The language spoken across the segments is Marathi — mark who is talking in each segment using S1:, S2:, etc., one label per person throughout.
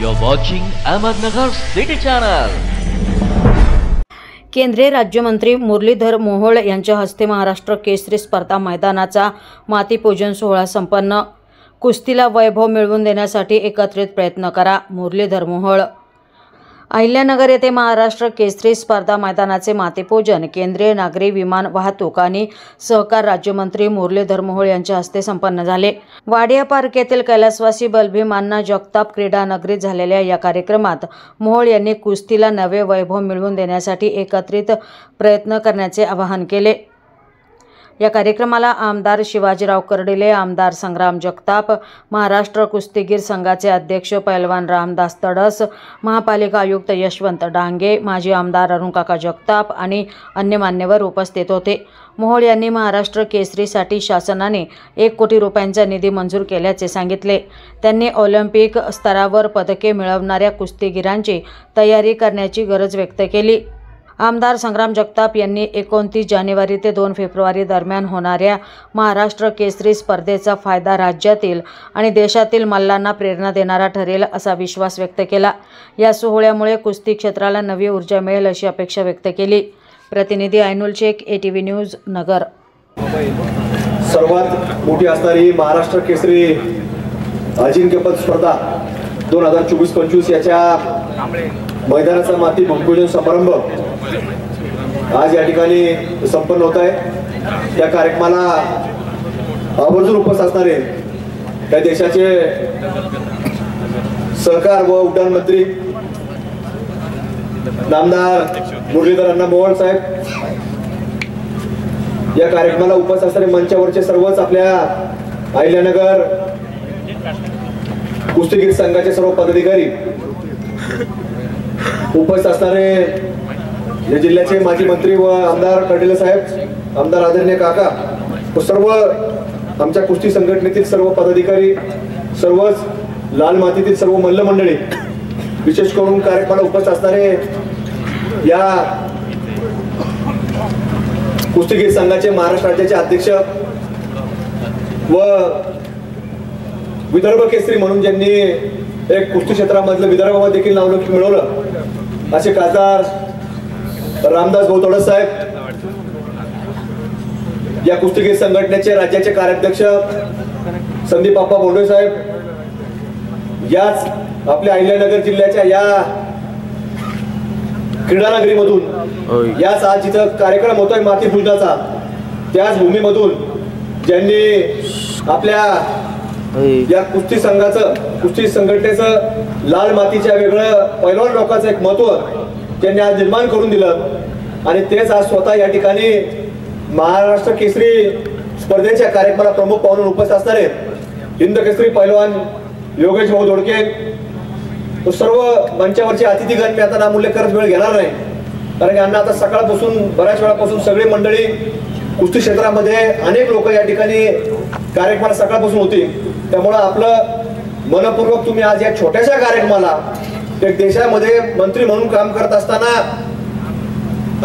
S1: You're watching Ahmednagar City Channel.
S2: केंद्रीय राज्यमंत्री मुरलीधर मोहोळ यांच्या हस्ते महाराष्ट्र केसरी स्पर्धा मैदानाचा मातीपूजन सोहळा संपन्न. कुस्तीला वैभव मिळवून देण्यासाठी एकत्रित प्रयत्न करा. मुरलीधर मोहोळ. अहिल्यानगर येथे महाराष्ट्र केसरी स्पर्धा मैदानाचे मातीपूजन केंद्रीय नागरी विमान वाहतूक आणि सहकार राज्यमंत्री मुरलीधर मोहोळ यांच्या हस्ते संपन्न झाले. वाडिया पार्क येथील कैलासवासी बलभीम अण्णा जगताप क्रीडा नगरीत झालेल्या या कार्यक्रमात मोहोळ यांनी कुस्तीला नवे वैभव मिळवून देण्यासाठी एकत्रित प्रयत्न करण्याचे आवाहन केले. या कार्यक्रमाला आमदार शिवाजीराव कर्डिले, आमदार संग्राम जगताप, महाराष्ट्र कुस्तीगीर संघाचे अध्यक्ष पैलवान रामदास तडस, महापालिका आयुक्त यशवंत डांगे, माजी आमदार अरुणकाका जगताप आणि अन्य मान्यवर उपस्थित होते. मोहोळ यांनी महाराष्ट्र केसरीसाठी शासनाने 1 कोटी रुपयांचा निधी मंजूर केल्याचे सांगितले. त्यांनी ऑलिम्पिक स्तरावर पदके मिळवणाऱ्या कुस्तीगीरांची तयारी करण्याची गरज व्यक्त केली. आमदार संग्राम जगताप यांनी 29 जानेवारी ते 2 फेब्रुवारी दरम्यान होणाऱ्या महाराष्ट्र केसरी स्पर्धेचा फायदा राज्यातील आणि देशातील मल्लांना प्रेरणा देणारा ठरेल असा विश्वास व्यक्त केला. या सोहळ्यामुळे कुस्ती क्षेत्राला नवी ऊर्जा मिळेल अशी अपेक्षा व्यक्त केली. प्रतिनिधी आयनुल शेख, ATV न्यूज, नगर.
S3: सर्वात मोठी असणारी महाराष्ट्र केसरी अजिंक्यपद स्पर्धा 2024-25 याच्या मैदानाचा माती भूमिपूजन समारंभ आज या ठिकाणी संपन्न होत आहे. या कार्यक्रमाला आवर्जून उपस्थित असणारे या देशाचे सहकार व उड्डाण मंत्री नामदार मुरलीधर अण्णा मोहोळ साहेब, या कार्यक्रमाला उपस्थित असणारे मंचावरचे सर्वच आपल्या अहिल्यानगर कुस्तीगीर संघाचे सर्व पदाधिकारी, उपस्थित असणारे या जिल्ह्याचे माजी मंत्री व आमदार कर्डिले साहेब, आमदार आदरणीय काका व सर्व आमच्या कुस्ती संघटनेतील सर्व पदाधिकारी, सर्वच लाल मातीतील सर्व मल्ल मंडळी, विशेष करून कार्यक्रमाला उपस्थित असणारे या कुस्तीगीर संघाचे महाराष्ट्र राज्याचे अध्यक्ष व विदर्भ केसरी म्हणून ज्यांनी एक कुस्ती क्षेत्रामधलं विदर्भामध्ये देखील नावलौकिक मिळवलं असे खासदार रामदास भाऊ तडस साहेब, या कुस्तीगीर संघटनेचे राज्याचे कार्याध्यक्ष संदीप आप्पा बोंडे साहेब, याच आपल्या अहिल्यानगर जिल्ह्याच्या या क्रीडा नगरीमधून याच आज जिथं कार्यक्रम होतोय मातीपूजनाचा, त्याच भूमीमधून ज्यांनी आपल्या या कुस्ती संघाचं, कुस्ती संघटनेचं लाल मातीच्या वेगळं पैलवान लोकांचं एक महत्व त्यांनी आज निर्माण करून दिलं. आणि तेच आज स्वतः या ठिकाणी महाराष्ट्र केसरी स्पर्धेच्या कार्यक्रमाला प्रमुख पाहुणे उपस्थित असणारे हिंद केसरी पैलवान योगेश भाऊ दोडके, तो सर्व मंचावरचे अतिथीगण मी आता नामोल्लेख करत वेळ घेणार नाही, कारण की अण्णा आता सकाळपासून बऱ्याच वेळापासून सगळी मंडळी कुस्ती क्षेत्रामध्ये अनेक लोक या ठिकाणी कार्यक्रमाला सकाळपासून होती. त्यामुळं आपलं मनपूर्वक तुम्ही आज या छोट्याशा कार्यक्रमाला एक देशामध्ये मंत्री म्हणून काम करत असताना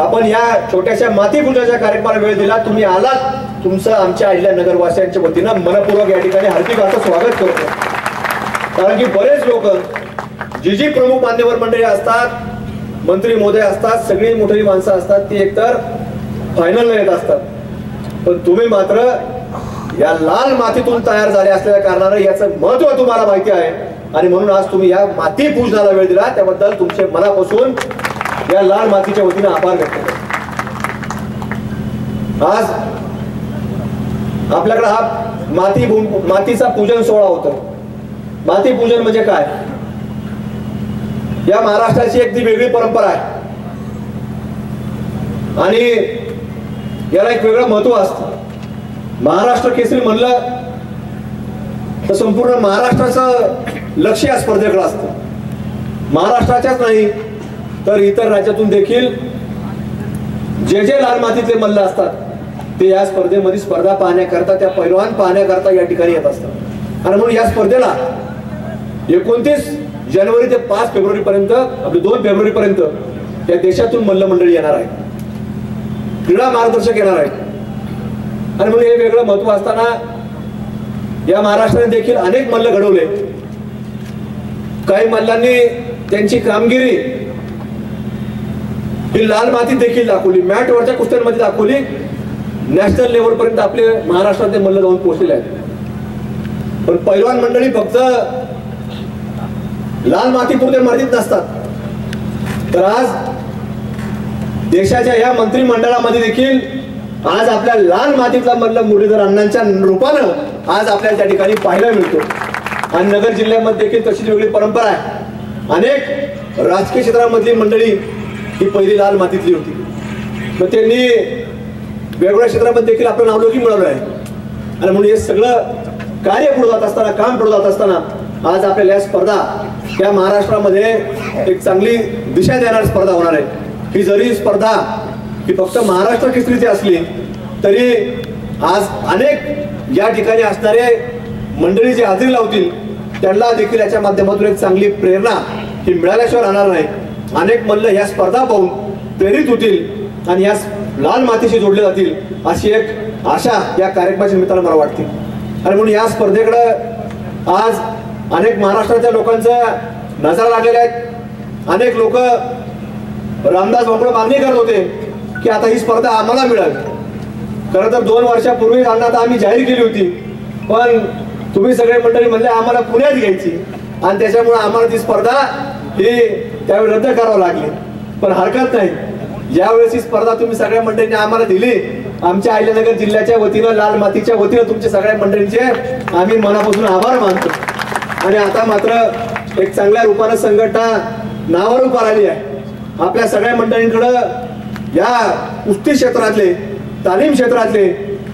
S3: आपण या छोट्याशा मातीपूजनाच्या कार्यक्रमाला वेळ दिला. तुम्ही आलात, तुमचं आमच्या अहिल्यानगर वासियांच्या वतीनं मनपूर्वक या ठिकाणी हार्दिक असं स्वागत करतो. कारण की बरेच लोक जी प्रमुख मान्यवर मंडळी असतात, मंत्री महोदय असतात, सगळी मोठी माणसं असतात, ती एकतर फायनलला येत असतात, पण तुम्ही मात्र या लाल मातीतून तयार झाले असलेल्या कारणाने याचं महत्व तुम्हाला माहिती आहे आणि म्हणून आज तुम्ही या माती पूजनाला वेळ दिला, त्याबद्दल तुमचे मनापासून या लाल मातीच्या वतीने आभार व्यक्त करतो. आज आपल्याकडे हा मातीचा पूजन सोहळा होतो. माती पूजन म्हणजे काय? या महाराष्ट्राची एक ती वेगळी परंपरा आहे आणि याला एक वेगळं महत्व असतं. महाराष्ट्र केसरी म्हणलं तर संपूर्ण महाराष्ट्राचं लक्ष या स्पर्धेकडे असतं. महाराष्ट्राच्याच नाही तर इतर राज्यातून देखील जे जे लाल मातीतले मल्ल असतात ते या स्पर्धेमध्ये स्पर्धा पाहण्याकरता, त्या पैलवान पाहण्याकरता या ठिकाणी येत असतात. आणि म्हणून या स्पर्धेला 29 जानेवारी ते 5 फेब्रुवारी पर्यंत, आपले 2 फेब्रुवारी पर्यंत या देशातून मल्ल मंडळी येणार आहे, क्रीडा मार्गदर्शक येणार आहे. आणि म्हणून हे वेगळं महत्व असताना या महाराष्ट्राने देखील अनेक मल्ल घडवले. काही मल्लांनी त्यांची कामगिरी ही लाल मातीत देखील दाखवली, मॅटवरच्या कुस्त्यांमध्ये दाखवली, नॅशनल लेवल पर्यंत आपले महाराष्ट्रातले मल्ल जाऊन पोहोचलेले आहेत. पण पैलवान मंडळी फक्त लाल मातीपुरते मर्यादित नसतात, तर आज देशाच्या या मंत्रिमंडळामध्ये देखील आज आपल्या लाल मातीतला मल्ल मुरलीधर अण्णांच्या रूपानं आज आपल्याला त्या ठिकाणी पाहायला मिळतो. आणि नगर जिल्ह्यामध्ये देखील तशीच वेगळी परंपरा आहे. अनेक राजकीय क्षेत्रामधली मंडळी ही पहिली लाल मातीतली होती, मग त्यांनी वेगवेगळ्या क्षेत्रामध्ये देखील आपलं नावलौकिक मिळवलं आहे. आणि म्हणून हे सगळं कार्य पुढे जात असताना, काम पुढे जात असताना आज आपल्याला या स्पर्धा या महाराष्ट्रामध्ये एक चांगली दिशा देणारी स्पर्धा होणार आहे. ही जरी स्पर्धा ही फक्त महाराष्ट्र केसरीची असली तरी आज अनेक या ठिकाणी असणारे मंडळी जे हजेरी लावतील त्यांना देखील याच्या माध्यमातून एक चांगली प्रेरणा ही मिळाल्याशिवाय राहणार नाही. अनेक मल्ल या स्पर्धा पाहून प्रेरित होतील आणि या लाल मातीशी जोडले जातील अशी एक आशा या कार्यक्रमाच्या निमित्तानं मला वाटते. आणि म्हणून या स्पर्धेकडे आज अनेक महाराष्ट्राच्या लोकांच्या नजर लागलेल्या आहेत. अनेक लोक रामदास भाऊंकडे मागणी करत होते की आता ही स्पर्धा आम्हाला मिळेल. खरं तर 2 वर्षापूर्वी आता आम्ही जाहीर केली होती, पण तुम्ही सगळे मंडळी म्हणले आम्हाला पुण्यात घ्यायची आणि त्याच्यामुळे आम्हाला ती स्पर्धा ही त्यावेळी रद्द करावं लागली. पण हरकत नाही, यावेळेस ही स्पर्धा तुम्ही सगळ्या मंडळींनी आम्हाला दिली. आमच्या अहिल्यानगर जिल्ह्याच्या वतीनं, लाल मातीच्या वतीनं तुमच्या सगळ्या मंडळींचे आम्ही मनापासून आभार मानतो. आणि आता मात्र एक चांगल्या रूपानं संघटना नावारूप आली आहे. आपल्या सगळ्या मंडळींकडं या कुस्ती क्षेत्रातले, तालीम क्षेत्रातले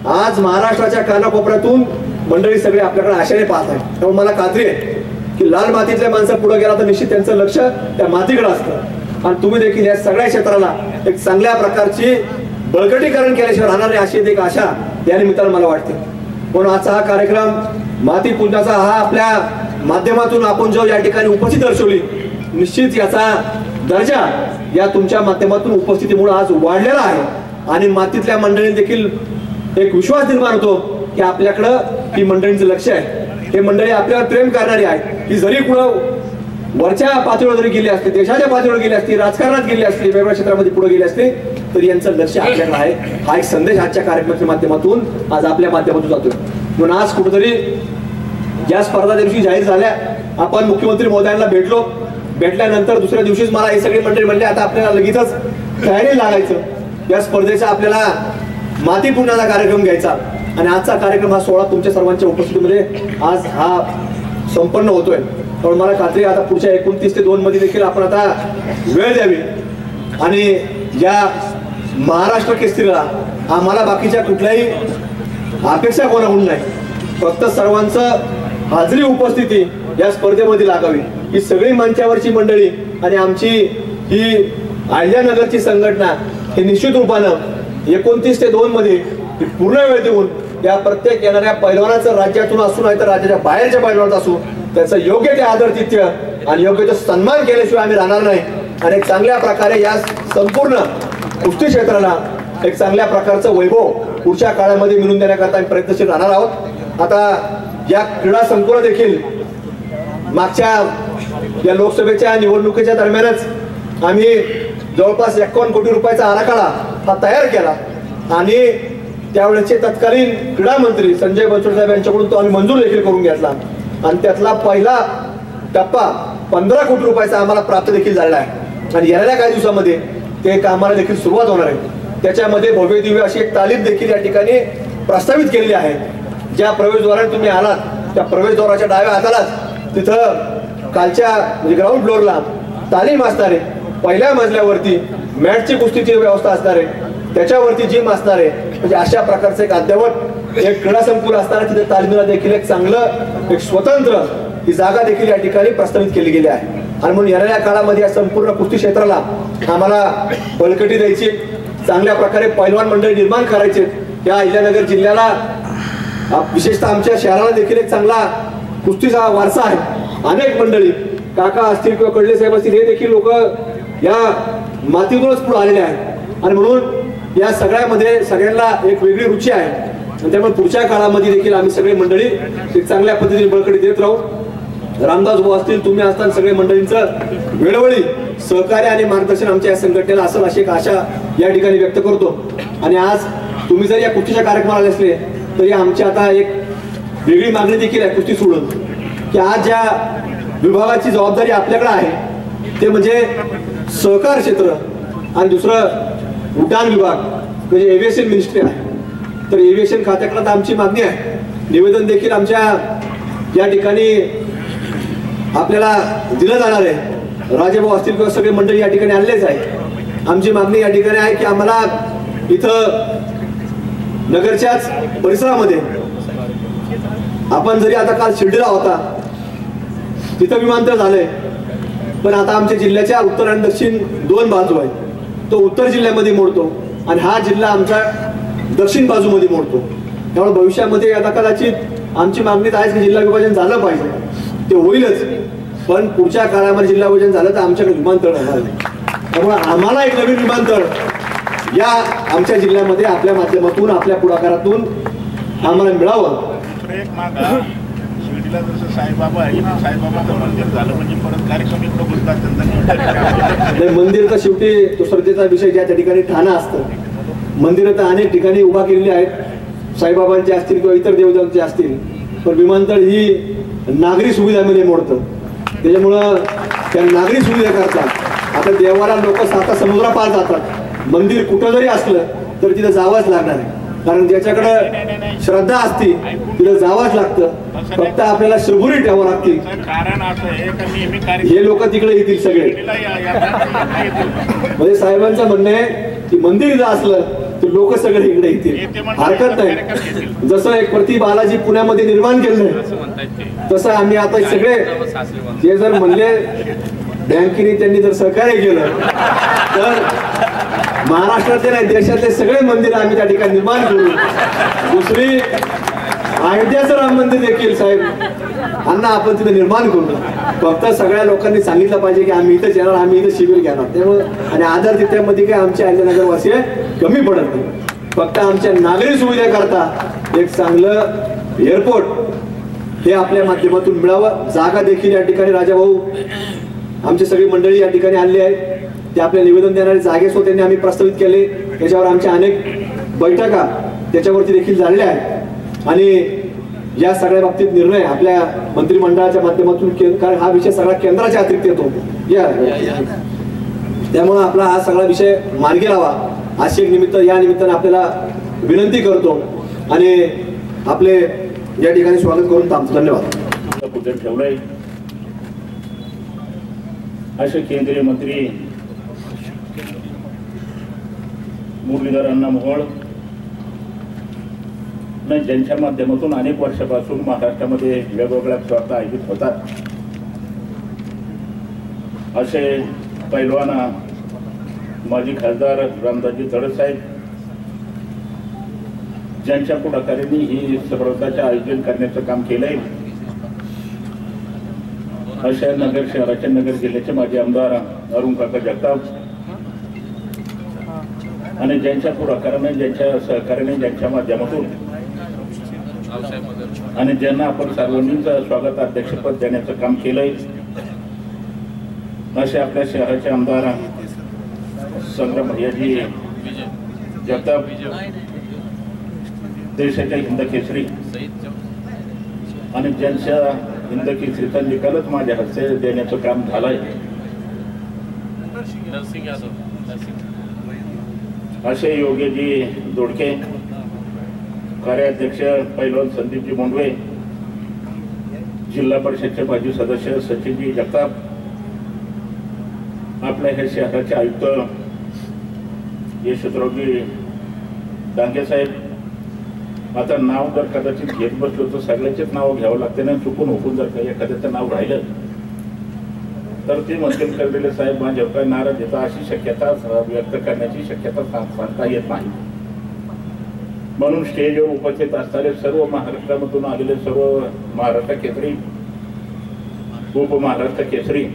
S3: आज महाराष्ट्राच्या कानाकोपऱ्यातून मंडळी सगळे आपल्याकडे आशेने पाहत आहेत. त्यामुळे मला खात्री आहे की लाल मातीतल्या माणसं पुढे गेला तर निश्चित त्यांचं लक्ष त्या मातीकडे असतं. आणि तुम्ही देखील या सगळ्या क्षेत्राला एक चांगल्या प्रकारची बळकटीकरण केल्याशिवाय राहणार नाही अशी एक आशा या निमित्तानं मला वाटते. म्हणून आजचा हा कार्यक्रम माती पूजनाचा हा आपल्या माध्यमातून आपण जो या ठिकाणी उपस्थित दर्शवली, निश्चित याचा दर्जा या तुमच्या माध्यमातून उपस्थितीमुळे आज वाढलेला आहे. आणि मातीतल्या मंडळींनी देखील एक विश्वास निर्माण होतो की आपल्याकडं ही मंडळींचं लक्ष आहे, हे मंडळी आपल्यावर प्रेम करणारी आहे. ही जरी कुठं वरच्या पातळीवर जरी गेली असते, देशाच्या पातळीवर गेली असती, राजकारणात गेली असती, वेगवेगळ्या क्षेत्रामध्ये पुढे गेली असते, तरी यांचं लक्ष आपल्याकडे आहे. हा एक संदेश आजच्या कार्यक्रमाच्या माध्यमातून आज आपल्या माध्यमातून जातोय. म्हणून आज कुठेतरी या स्पर्धा दिवशी जाहीर झाल्या, आपण मुख्यमंत्री महोदयांना भेटल्यानंतर दुसऱ्या दिवशीच मला हे सगळे मंडळी म्हणले आता आपल्याला लगेचच तयारी लागायचं, या स्पर्धेचा आपल्याला माती पूजनाचा कार्यक्रम घ्यायचा. आणि आजचा कार्यक्रम हा 16 तुमच्या सर्वांच्या उपस्थितीमध्ये आज हा संपन्न होतोय. पण मला खात्री आता पुढच्या 29 ते 2 मध्ये देखील आपण आता वेळ द्यावी. आणि या महाराष्ट्र केसरीला आम्हाला बाकीच्या कुठल्याही अपेक्षा कोणाकडून नाही, फक्त सर्वांचं हाजरी उपस्थिती या स्पर्धेमध्ये लागावी. ही सगळी मंचावरची मंडळी आणि आमची ही अहिल्यानगरची संघटना हे निश्चित रूपानं 29 ते 2 मध्ये पूर्ण वेळ देऊन या प्रत्येक येणाऱ्या पैलवानाचं राज्यातून असू नाही तर राज्याच्या बाहेरच्या पैलवानात असू त्याचं योग्य ते आदरातिथ्य आणि योग्य ते सन्मान केल्याशिवाय आम्ही राहणार नाही. आणि एक चांगल्या प्रकारे या संपूर्ण कुस्ती क्षेत्राला एक चांगल्या प्रकारचं वैभव पुढच्या काळामध्ये मिळवून देण्याकरता आम्ही प्रयत्नशील राहणार आहोत. आता या क्रीडा संकुल देखील मागच्या या लोकसभेच्या निवडणुकीच्या दरम्यानच आम्ही जवळपास 51 कोटी रुपयाचा आराखडा हा तयार केला आणि त्यावेळेचे तत्कालीन क्रीडा मंत्री संजय बनसोडे साहेब यांच्याकडून तो आम्ही मंजूर देखील करून घेतला. आणि त्यातला पहिला टप्पा 15 कोटी रुपयाचा आम्हाला प्राप्त देखील झालेला आहे. आणि येणाऱ्या काही दिवसामध्ये ते कामाला देखील सुरुवात होणार आहे. त्याच्यामध्ये भव्य दिव्य अशी एक तालीम देखील या ठिकाणी प्रस्तावित केलेली आहे. ज्या प्रवेशद्वाराने तुम्ही आलात त्या प्रवेशद्वाराच्या डाव्या हातालाच तिथं कालच्या म्हणजे ग्राउंड फ्लोअरला तालीम असणार आहे. पहिल्या मजल्यावरती मॅटची कुस्तीची व्यवस्था असणार आहे, त्याच्यावरती जिम असणार आहे. म्हणजे अशा प्रकारचं एक अद्ययावत एक क्रीडा संकुल असताना तिथे तालीमीला देखील एक चांगलं एक स्वतंत्र ही जागा देखील या ठिकाणी प्रस्तावित केली गेली आहे. आणि म्हणून येणाऱ्या काळामध्ये या संपूर्ण कुस्ती क्षेत्राला आम्हाला बळकटी द्यायची, चांगल्या प्रकारे पैलवान मंडळ निर्माण करायचे. या अहिल्यानगर जिल्ह्याला विशेषतः आमच्या शहराला देखील एक चांगला कुस्तीचा वारसा आहे. अनेक मंडळी काका असतील किंवा कडले साहेब असतील हे देखील लोक या मातीतूनच पुढे आलेले आहेत. आणि म्हणून या सगळ्यामध्ये सगळ्यांना एक वेगळी रुची आहे. आणि त्यामुळे पुढच्या काळामध्ये देखील आम्ही सगळे मंडळी एक चांगल्या पद्धतीने बळकटी देत राहू. रामदास भाऊ असतील, तुम्ही असताना सगळे मंडळींचं वेळोवेळी सहकार्य आणि मार्गदर्शन आमच्या या संघटनेला असेल अशी एक आशा या ठिकाणी व्यक्त करतो. आणि आज तुम्ही जर या कुस्तीच्या कार्यक्रमाला असले तरी आमची आता एक वेगळी मागणी देखील आहे कुस्ती सोडून, की आज ज्या विभागाची जबाबदारी आपल्याकडे आहे ते म्हणजे सहकार क्षेत्र आणि दुसरं उड्डाण विभाग म्हणजे एव्हिएशन मिनिस्ट्री आहे. तर एव्हिएशन खात्याकडे आमची मागणी आहे, निवेदन देखील आमच्या या ठिकाणी आपल्याला दिलं जाणार आहे. राजेभाऊ असतील किंवा सगळे मंडळी या ठिकाणी आलेलेच आहे. आमची मागणी या ठिकाणी आहे की आम्हाला इथं नगरच्याच परिसरामध्ये आपण जरी आता काल शिर्डीला होता तिथं विमानतळ झालंय, पण आता आमच्या जिल्ह्याच्या उत्तर आणि दक्षिण दोन बाजू आहे. तो उत्तर जिल्ह्यामध्ये मोडतो आणि हा जिल्हा आमचा दक्षिण बाजूमध्ये मोडतो. त्यामुळे भविष्यामध्ये आता कदाचित आमची मागणी आहेच की जिल्हा विभाजन झालं पाहिजे, ते होईलच, पण पुढच्या काळामध्ये जिल्हा विभाजन झालं तर आमच्याकडे विमानतळ राहणार नाही. त्यामुळे आम्हाला एक नवीन विमानतळ या आमच्या जिल्ह्यामध्ये आपल्या माध्यमातून आपल्या पुढाकारातून आम्हाला मिळावं. मंदिर तर शेवटी तो श्रद्धेचा विषय ज्या त्या ठिकाणी ठाणं असतं. मंदिरं तर अनेक ठिकाणी उभा केलेली आहेत, साईबाबांचे असतील किंवा इतर देवतांचे असतील, पण विमानतळ ही नागरी सुविधामध्ये मोडतं. त्याच्यामुळं त्या नागरी सुविधा करतात. आता देवाला लोक साता समुद्रापार जातात, मंदिर कुठं जरी असलं तर तिथं जावंच लागणार आहे, कारण ज्याच्याकडे श्रद्धा असती तिथं जावंच लागतं. फक्त आपल्याला शबुरी ठेवावं लागते. हे लोक तिकडे येतील सगळे. म्हणजे साहेबांचं म्हणणं आहे की मंदिर जर असलं तर लोक सगळे इकडे येतील, हरकत नाही. जसं एक प्रति बालाजी पुण्यामध्ये निर्माण केलं तसं आम्ही आता सगळे जे जर म्हणले बँकेने त्यांनी जर सहकार्य केलं तर महाराष्ट्रातले नाही देशातले सगळे मंदिर आम्ही त्या ठिकाणी निर्माण करू. दुसरी अयोध्याचं राम मंदिर देखील साहेब अण्णा आपण तिथे निर्माण करू. फक्त सगळ्या लोकांनी सांगितलं पाहिजे की आम्ही इथंच येणार, आम्ही इथं शिबिर घेणार. त्यामुळे आणि आधार तिथ्यामध्ये काय आमचे अहिल्यानगरवासी कमी पडत नाही. फक्त आमच्या नागरी सुविधा करता एक चांगलं एअरपोर्ट हे आपल्या माध्यमातून मिळावं. जागा देखील या ठिकाणी राजाभाऊ आमची सगळी मंडळी या ठिकाणी आणली आहे, ते आपल्या निवेदन देणारे जागेसोबत त्यांनी आम्ही प्रस्तावित केले. त्याच्यावर आमच्या अनेक बैठका त्याच्यावरती देखील झालेल्या आहेत आणि या सगळ्या बाबतीत निर्णय आपल्या मंत्रिमंडळाच्या माध्यमातून, कारण हा विषय सगळा केंद्राच्या अतिरिक्त येतो त्यामुळे आपला हा सगळा विषय मार्गी लावा अशी एक या निमित्ताने आपल्याला विनंती करतो आणि आपले या ठिकाणी स्वागत करून थांबतो. धन्यवाद.
S4: ठेवलंय असे केंद्रीय मंत्री मुरलीधर अण्णा मोहोळ ज्यांच्या माध्यमातून अनेक वर्षापासून महाराष्ट्रामध्ये वेगवेगळ्या स्पर्धा आयोजित होतात असे पैलवान माजी खासदार रामदासजी तडस साहेब ज्यांच्या पुढाकाराने ही स्पर्धाचे आयोजन करण्याचं काम केलंय. अशा नगर शहराचे नगर जिल्ह्याचे माजी आमदार अरुण काका जगताप आणि ज्यांच्या पुढाकाराने ज्यांच्या सहकार्याने ज्यांच्या माध्यमातून आणि ज्यांना आपण सर्वांनीच स्वागत अध्यक्षपद देण्याचं काम केलंय असे आपल्या शहराचे आमदार संग्राम भैयाजी जगताप देशाच्या हिंद केसरी आणि ज्यांच्या हिंद केसरीचा निकालच माझ्या हस्ते देण्याचं काम झालंय असे योगेजी दोडके कार्याध्यक्ष पैलवान संदीपजी मोंडवे जिल्हा परिषदचे माजी सदस्य सचिनजी जगताप आपल्या हे शहराचे आयुक्त यशवंतरावजी डांगे साहेब आता नाव जर कदाचित घेत बसलो तर सगळ्याचेच नाव घ्यावं लागते ना चुकून हुकून जर काही एखाद्याचं नाव राहिलं तर ते म्हणतील करलेले साहेब माझ्यावर काय नाराज येतं अशी शक्यता व्यक्त करण्याची शक्यता सांगता येत नाही. म्हणून स्टेजवर उपस्थित असणारे सर्व महाराष्ट्रामधून आलेले सर्व महाराष्ट्र केसरी उपमहाराष्ट्र केसरी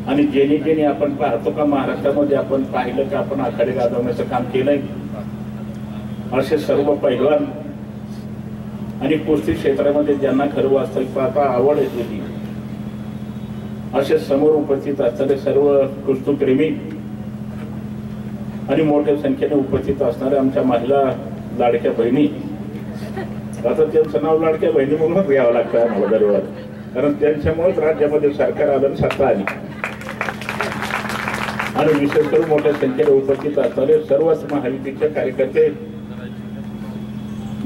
S4: आणि जेणे जेणे आपण पाहतो का महाराष्ट्रामध्ये आपण पाहिलं का आपण आखाडे गाजवण्याचं काम केलंय असे सर्व पैलवान आणि कुस्ती क्षेत्रामध्ये ज्यांना खरं वास्तविक पाहता आवड येते असे समोर उपस्थित असणारे सर्व कुस्तीप्रेमी आणि मोठ्या संख्येने उपस्थित असणाऱ्या आमच्या महिला लाडक्या बहिणी, आता त्यांचं नाव लाडक्या बहिणी म्हणूनच घ्यावं लागतं आम्हाला दरवेळेला, कारण त्यांच्यामुळेच राज्यामध्ये सरकार आलं, सत्ता आली. आणि विशेष करून मोठ्या संख्येने उपस्थित असणारे सर्वच महायुतीचे कार्यकर्ते,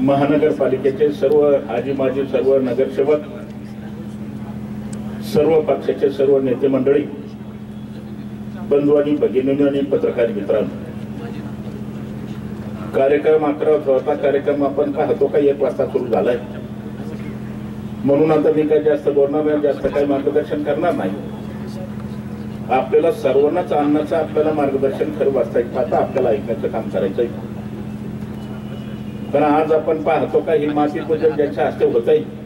S4: महानगरपालिकेचे सर्व आजी माजी सर्व नगरसेवक, सर्व पक्षाचे सर्व नेते मंडळी, बंधू आणि भगिनी आणि पत्रकार मित्रांनो, कार्यक्रम 11 होता. कार्यक्रम आपण पाहतो का 1 वाजता सुरू झालाय, म्हणून आता मी काही जास्त बोलणार नाही, जास्त काही मार्गदर्शन करणार नाही. आपल्याला सर्वांनाच अन्नाचं आपल्याला मार्गदर्शन खरं वास्तविक पाहता आपल्याला ऐकण्याचं काम करायचंय. कारण आज आपण पाहतो का ही माती पूजन ज्यांच्या हस्ते होत आहे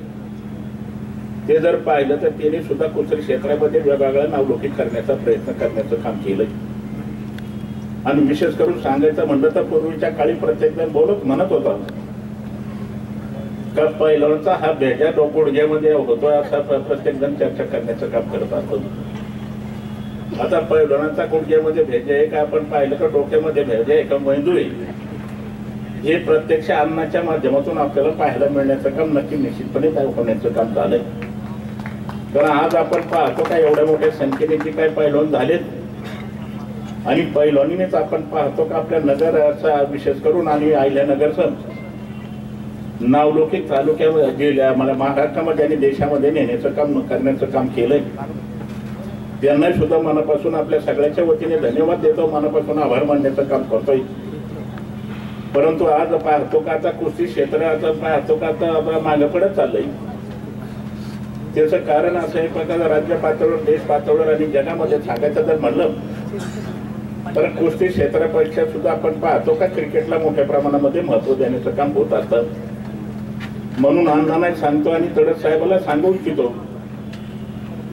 S4: ते जर पाहिलं तर त्यांनी सुद्धा कुस्ती क्षेत्रामध्ये वेगवेगळ्या नावलौकिक करण्याचा प्रयत्न करण्याचं काम केलंय. आणि विशेष करून सांगायचं म्हणलं तर पूर्वीच्या काळी प्रत्येक जण म्हणत होता का पहिलवानचा हा भेजा गुडघ्यामध्ये होतो असा प्रत्येक जण चर्चा करण्याचं काम करत असतो. आता पहिलवानाचा गुडघ्यामध्ये भेजा आहे का आपण पाहिलं का डोक्यामध्ये भेजा आहे का मेंदू आहे, हे प्रत्यक्ष अन्नाच्या माध्यमातून आपल्याला पाहायला मिळण्याचं काम नक्की निश्चितपणे काय होण्याचं काम झालंय. कारण आज आपण पाहतो का एवढ्या मोठ्या संख्येने जे काय पैलवान झालेत आणि पैलवानीनेच आपण पाहतो का आपल्या नगरचा विशेष करून आणि अहिल्यानगरचं नावलौकिक तालुक्यामध्ये गेल्या मला महाराष्ट्रामध्ये आणि देशामध्ये नेण्याचं काम करण्याचं काम केलंय. त्यांना सुद्धा मनापासून आपल्या सगळ्याच्या वतीने धन्यवाद देतो, मनापासून आभार मानण्याचं काम करतोय. परंतु आज पाहतो का आता कुस्ती क्षेत्राचं पाहतो का आता मागे पडत चाललंय. त्याचं कारण असं आहे प्रकार राज्य पातळीवर, देश पातळीवर आणि जगामध्ये सांगायचं जर म्हणलं तर कुस्ती क्षेत्रापेक्षा सुद्धा आपण पाहतो का क्रिकेटला मोठ्या प्रमाणामध्ये महत्व देण्याचं काम होत असतं. म्हणून अण्णांना सांगतो आणि तडस साहेबाला सांगू इच्छितो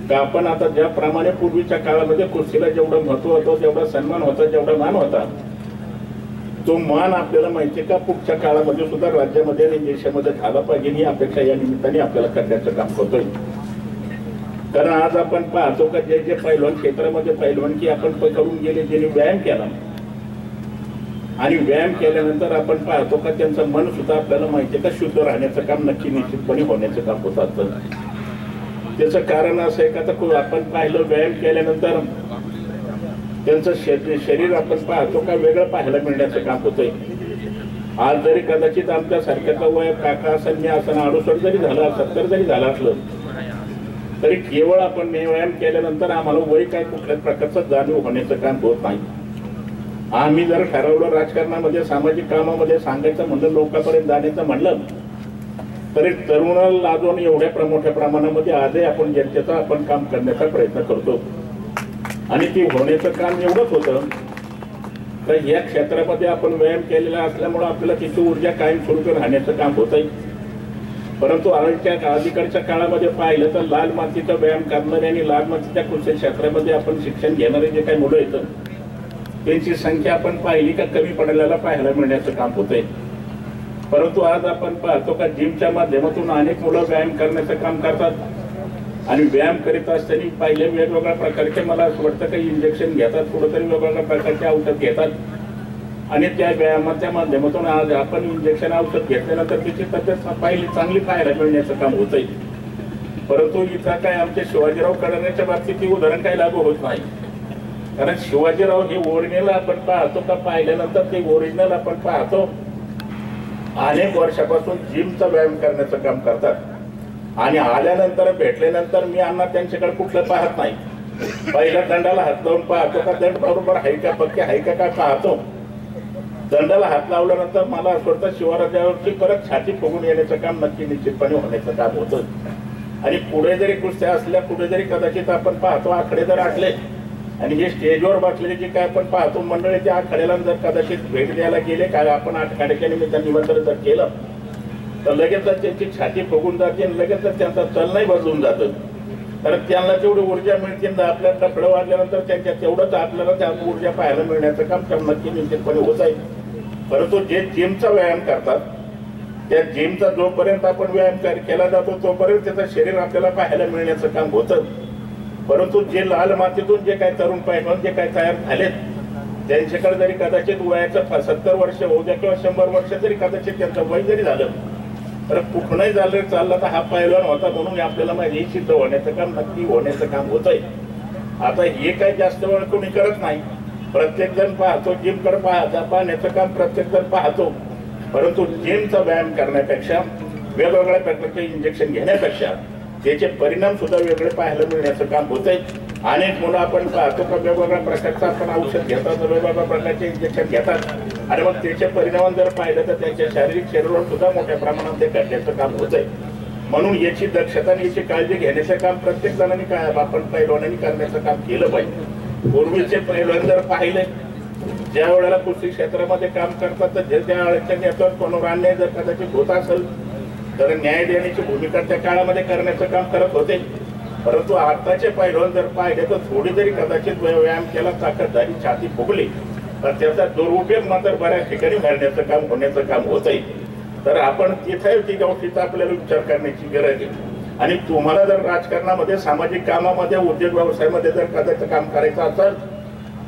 S4: का आपण आता ज्याप्रमाणे पूर्वीच्या काळामध्ये कुस्तीला जेवढं महत्व होतं, जेवढा सन्मान होता, जेवढा मान होता, तो मान आपल्याला माहितीये का पुढच्या काळामध्ये सुद्धा राज्यामध्ये आणि देशामध्ये झाला पाहिजे ही अपेक्षा या निमित्ताने आपल्याला करण्याचं काम करतोय. कारण आज आपण पाहतो का जे जे पैलवान क्षेत्रामध्ये पैलवानकी आपण करून गेले, ज्यांनी व्यायाम केला आणि व्यायाम केल्यानंतर आपण पाहतो का त्यांचं मन सुद्धा आपल्याला माहितीये का शुद्ध राहण्याचं काम नक्की निश्चितपणे होण्याचं काम होत असतं. त्याचं कारण असं आहे का तर आपण पाहिलं व्यायाम केल्यानंतर त्यांचं शरीर आपण पाहतो का वेगळं पाहायला मिळण्याचं काम होतंय. आज जरी कदाचित आमच्या सारख्याचा वय काका असेल, मी असं 68 जरी झालं, 70 जरी झालं असलं तरी केवळ आपण व्यायाम केल्यानंतर आम्हाला वय काय कुठल्याच प्रकारचं जाणीव होण्याचं काम होत नाही. आम्ही जर ठरवलं राजकारणामध्ये, सामाजिक कामामध्ये सांगायचं म्हणलं, लोकांपर्यंत जाण्याचं म्हणलं तरी तरुणाला लाजून एवढ्या मोठ्या प्रमाणामध्ये आजही आपण जनतेचं आपण काम करण्याचा प्रयत्न करतो. आणि ती होण्याचं काम एवढंच होतं तर या क्षेत्रामध्ये आपण व्यायाम केलेला असल्यामुळे आपल्याला तिची ऊर्जा कायमस्वरूपी राहण्याचं काम होत आहे. परंतु अलीकडच्या काळामध्ये पाहिलं तर लाल मातीचा व्यायाम करणारे आणि लाल मातीच्या कुस्ती क्षेत्रामध्ये आपण शिक्षण घेणारे जे काही मुलं येतं त्यांची संख्या आपण पाहिली का कमी पडलेला पाहायला मिळण्याचं काम होतंय. परंतु आज आपण पाहतो का जिमच्या माध्यमातून अनेक मुलं व्यायाम करण्याचं काम करतात आणि व्यायाम करीत असताना पहिले वेगवेगळ्या प्रकारचे मला असं वाटतं काही इंजेक्शन घेतात, कुठंतरी वेगवेगळ्या प्रकारचे औषध घेतात आणि त्या व्यायामाच्या माध्यमातून आज आपण इंजेक्शन औषध घेतल्यानंतर तिची तब्येत पाहिली चांगली पाहायला मिळण्याचं काम होत आहे. परंतु इथं काय आमच्या शिवाजीराव कडाण्याच्या बाबतीत ती उदाहरण काही लागू होत नाही. कारण शिवाजीराव हे ओरिजिनल आपण पाहतो का पाहिल्यानंतर ते ओरिजिनल आपण पाहतो अनेक वर्षापासून जिमचा व्यायाम करण्याचं काम करतात आणि आल्यानंतर भेटल्यानंतर मी अण्णा त्यांच्याकडे कुठलं पाहत नाही. पहिल्या दंडाला हात लावून पाहतो का दंड बरोबर आहे का पक्के आहे का काय पाहतो. दंडाला हात लावल्यानंतर मला असं वाटतं शिवराजावरची परत छाती फुगून येण्याचं काम नक्की निश्चितपणे होण्याचं काम होतं. आणि पुढे जरी कुस्त्या असल्या, पुढे जरी कदाचित आपण पाहतो आकडे जर आटले आणि जे स्टेजवर बसलेले जे काय आपण पाहतो मंडळी त्या आखाड्याला जर कदाचित भेट द्यायला गेले काय आपण आखाड्याच्या निमित्ताने निमंत्रण जर केलं तर लगेच त्यांची छाती फुगून जाते आणि लगेच त्यांचा चलनही बदलून जातं. कारण त्यांना तेवढी ऊर्जा मिळते, आपल्या कपडे वाढल्यानंतर त्यांच्या तेवढंच आपल्याला त्या ऊर्जा पाहायला मिळण्याचं काम नक्की निश्चितपणे होत आहे. परंतु जे जिमचा व्यायाम करतात त्या जिमचा जोपर्यंत आपण व्यायाम केला जातो तोपर्यंत त्याचं शरीर आपल्याला पाहायला मिळण्याचं काम होतं. परंतु जे लाल मातीतून जे काही तरुण पैलवान जे काही तयार झालेत त्यांच्याकडे जरी कदाचित वयाचं 70 वर्ष होऊ द्या किंवा 100 वर्ष जरी कदाचित त्यांचं वय जरी झालं तर कुठनंही झालं चाललं तर हा पैलवान होता म्हणून आपल्याला माहिती सिद्ध होण्याचं काम नक्की होण्याचं काम होतंय. आता हे काही जास्त वेळ कोणी करत नाही. प्रत्येक जण पाहतो जिमकडे पाहण्याचं काम प्रत्येक जण पाहतो. परंतु जिमचा व्यायाम करण्यापेक्षा वेगवेगळ्या प्रकारचे इंजेक्शन घेण्यापेक्षा त्याचे परिणाम सुद्धा वेगळे पाहायला मिळण्याचं काम होतंय. अनेक मुलं आपण पाहतो का वेगवेगळ्या प्रकारचं आपण औषध घेतात वेगवेगळ्या प्रकारचे इंजेक्शन घेतात आणि मग त्याचे परिणाम जर पाहिलं तर त्यांच्या शारीरिक शरीरावर सुद्धा मोठ्या प्रमाणात ते करण्याचं काम होतंय. म्हणून याची दक्षता आणि याची काळजी घेण्याचं काम प्रत्येक जणांनी काय आपण पैलवानांनी करण्याचं काम केलं पाहिजे. पूर्वीचे पैलवान जर पाहिले ज्या वेळेला कुस्ती क्षेत्रामध्ये काम करतात तर त्या नेत्यावर कोणावर अन्याय जर कदाचित होत असेल तर न्याय देण्याची भूमिका त्या काळामध्ये करण्याचं काम करत होते. परंतु आताचे पैलवान जर पाहिले तर थोडी जरी कदाचित व्यायाम केला ताकद झाली छाती फुगली तर त्याचा दुरुपयोग मात्र बऱ्याच ठिकाणी करण्याचं काम होण्याचं काम होत आहे. तर आपण तिथे ती गोष्टीचा आपल्याला विचार करण्याची गरज आहे. आणि तुम्हाला जर राजकारणामध्ये सामाजिक कामामध्ये उद्योग व्यवसायामध्ये जर कदाचित काम करायचं असेल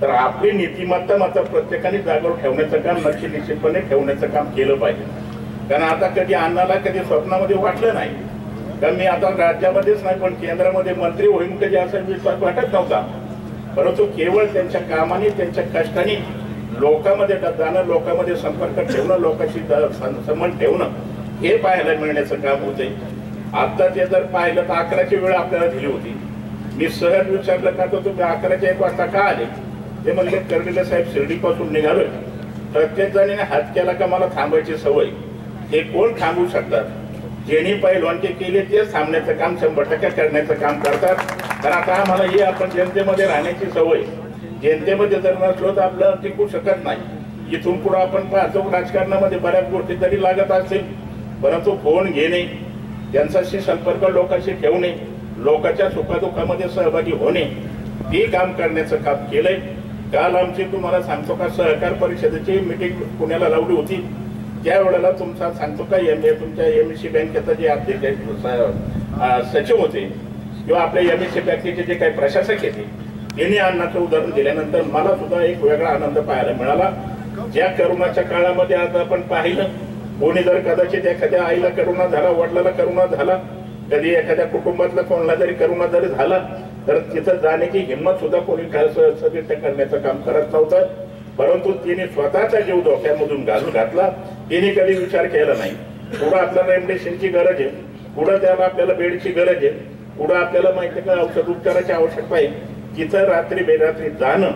S4: तर आपली नीतिमत्ता मात्र प्रत्येकाने जागेवर ठेवण्याचं काम नक्की निश्चितपणे ठेवण्याचं काम केलं पाहिजे. कारण आता कधी अण्णाला कधी स्वप्नामध्ये वाटलं नाही कारण मी आता राज्यामध्येच नाही पण केंद्रामध्ये मंत्री होईन कधी असा विश्वास वाटत नव्हता. परंतु केवळ त्यांच्या कामाने त्यांच्या कष्टाने लोकांमध्ये जाणं लोकांमध्ये संपर्क ठेवणं लोकांशी संबंध ठेवणं हे पाहायला मिळण्याचं काम होते. आता ते जर पाहिलं तर 11ची वेळ आपल्याला दिली होती. मी सहज विचारलं का तर तुम्ही 11च्या 1 वाजता का आले ते म्हणले कर्डिले साहेब शिर्डीपासून निघालोय. प्रत्येक जणांनी हात केला का मला थांबायची सवय. हे कोण थांबवू शकतात? ज्यांनी पैलवानकी केली तेच थांबण्याचं काम 100% करण्याचं काम करतात. कारण आता आम्हाला ही आपण जनतेमध्ये राहण्याची सवय जनतेमध्ये जर नसलो तर आपलं टिकू शकत नाही. इथून पुढे आपण पाहतो राजकारणामध्ये बऱ्याच गोष्टी तरी लागत असतील परंतु फोन घेणे त्यांच्याशी संपर्क लोकांशी ठेवणे लोकांच्या सुखदुःखामध्ये सहभागी होणे हे काम करण्याचं काम केलंय. काल आमची तुम्हाला सांगतो का सहकार परिषदेची मीटिंग पुण्याला लावली होती. त्यावेळेला तुमचा सांगतो का तुमच्या एमएससी बँकेचा जे अध्यक्ष सचिव होते किंवा आपल्या एमएससी बँकेचे जे काही प्रशासक येते यांनी अन्नाचं उदाहरण दिल्यानंतर मला सुद्धा एक वेगळा आनंद पाहायला मिळाला. ज्या करोनाच्या काळामध्ये आज आपण पाहिलं कोणी जर कदाचित एखाद्या आईला करोना झाला वडिलाला करोना झाला कधी एखाद्या कुटुंबातला कोणाला जरी करोना जरी झाला तर तिथं जाण्याची हिंमत सुद्धा कोणी करण्याचं काम करत नव्हतं. परंतु तिने स्वतःचा जीव धोक्यामधून घालून घातला. तिने कधी विचार केला नाही पुढं आपल्याला रेमडेसिवीरची गरज आहे पुढं त्याला आपल्याला बेडची गरज आहे पुढं आपल्याला माहिती का औषध उपचाराची आवश्यकता आहे. तिथं रात्री बेरात्री जाणं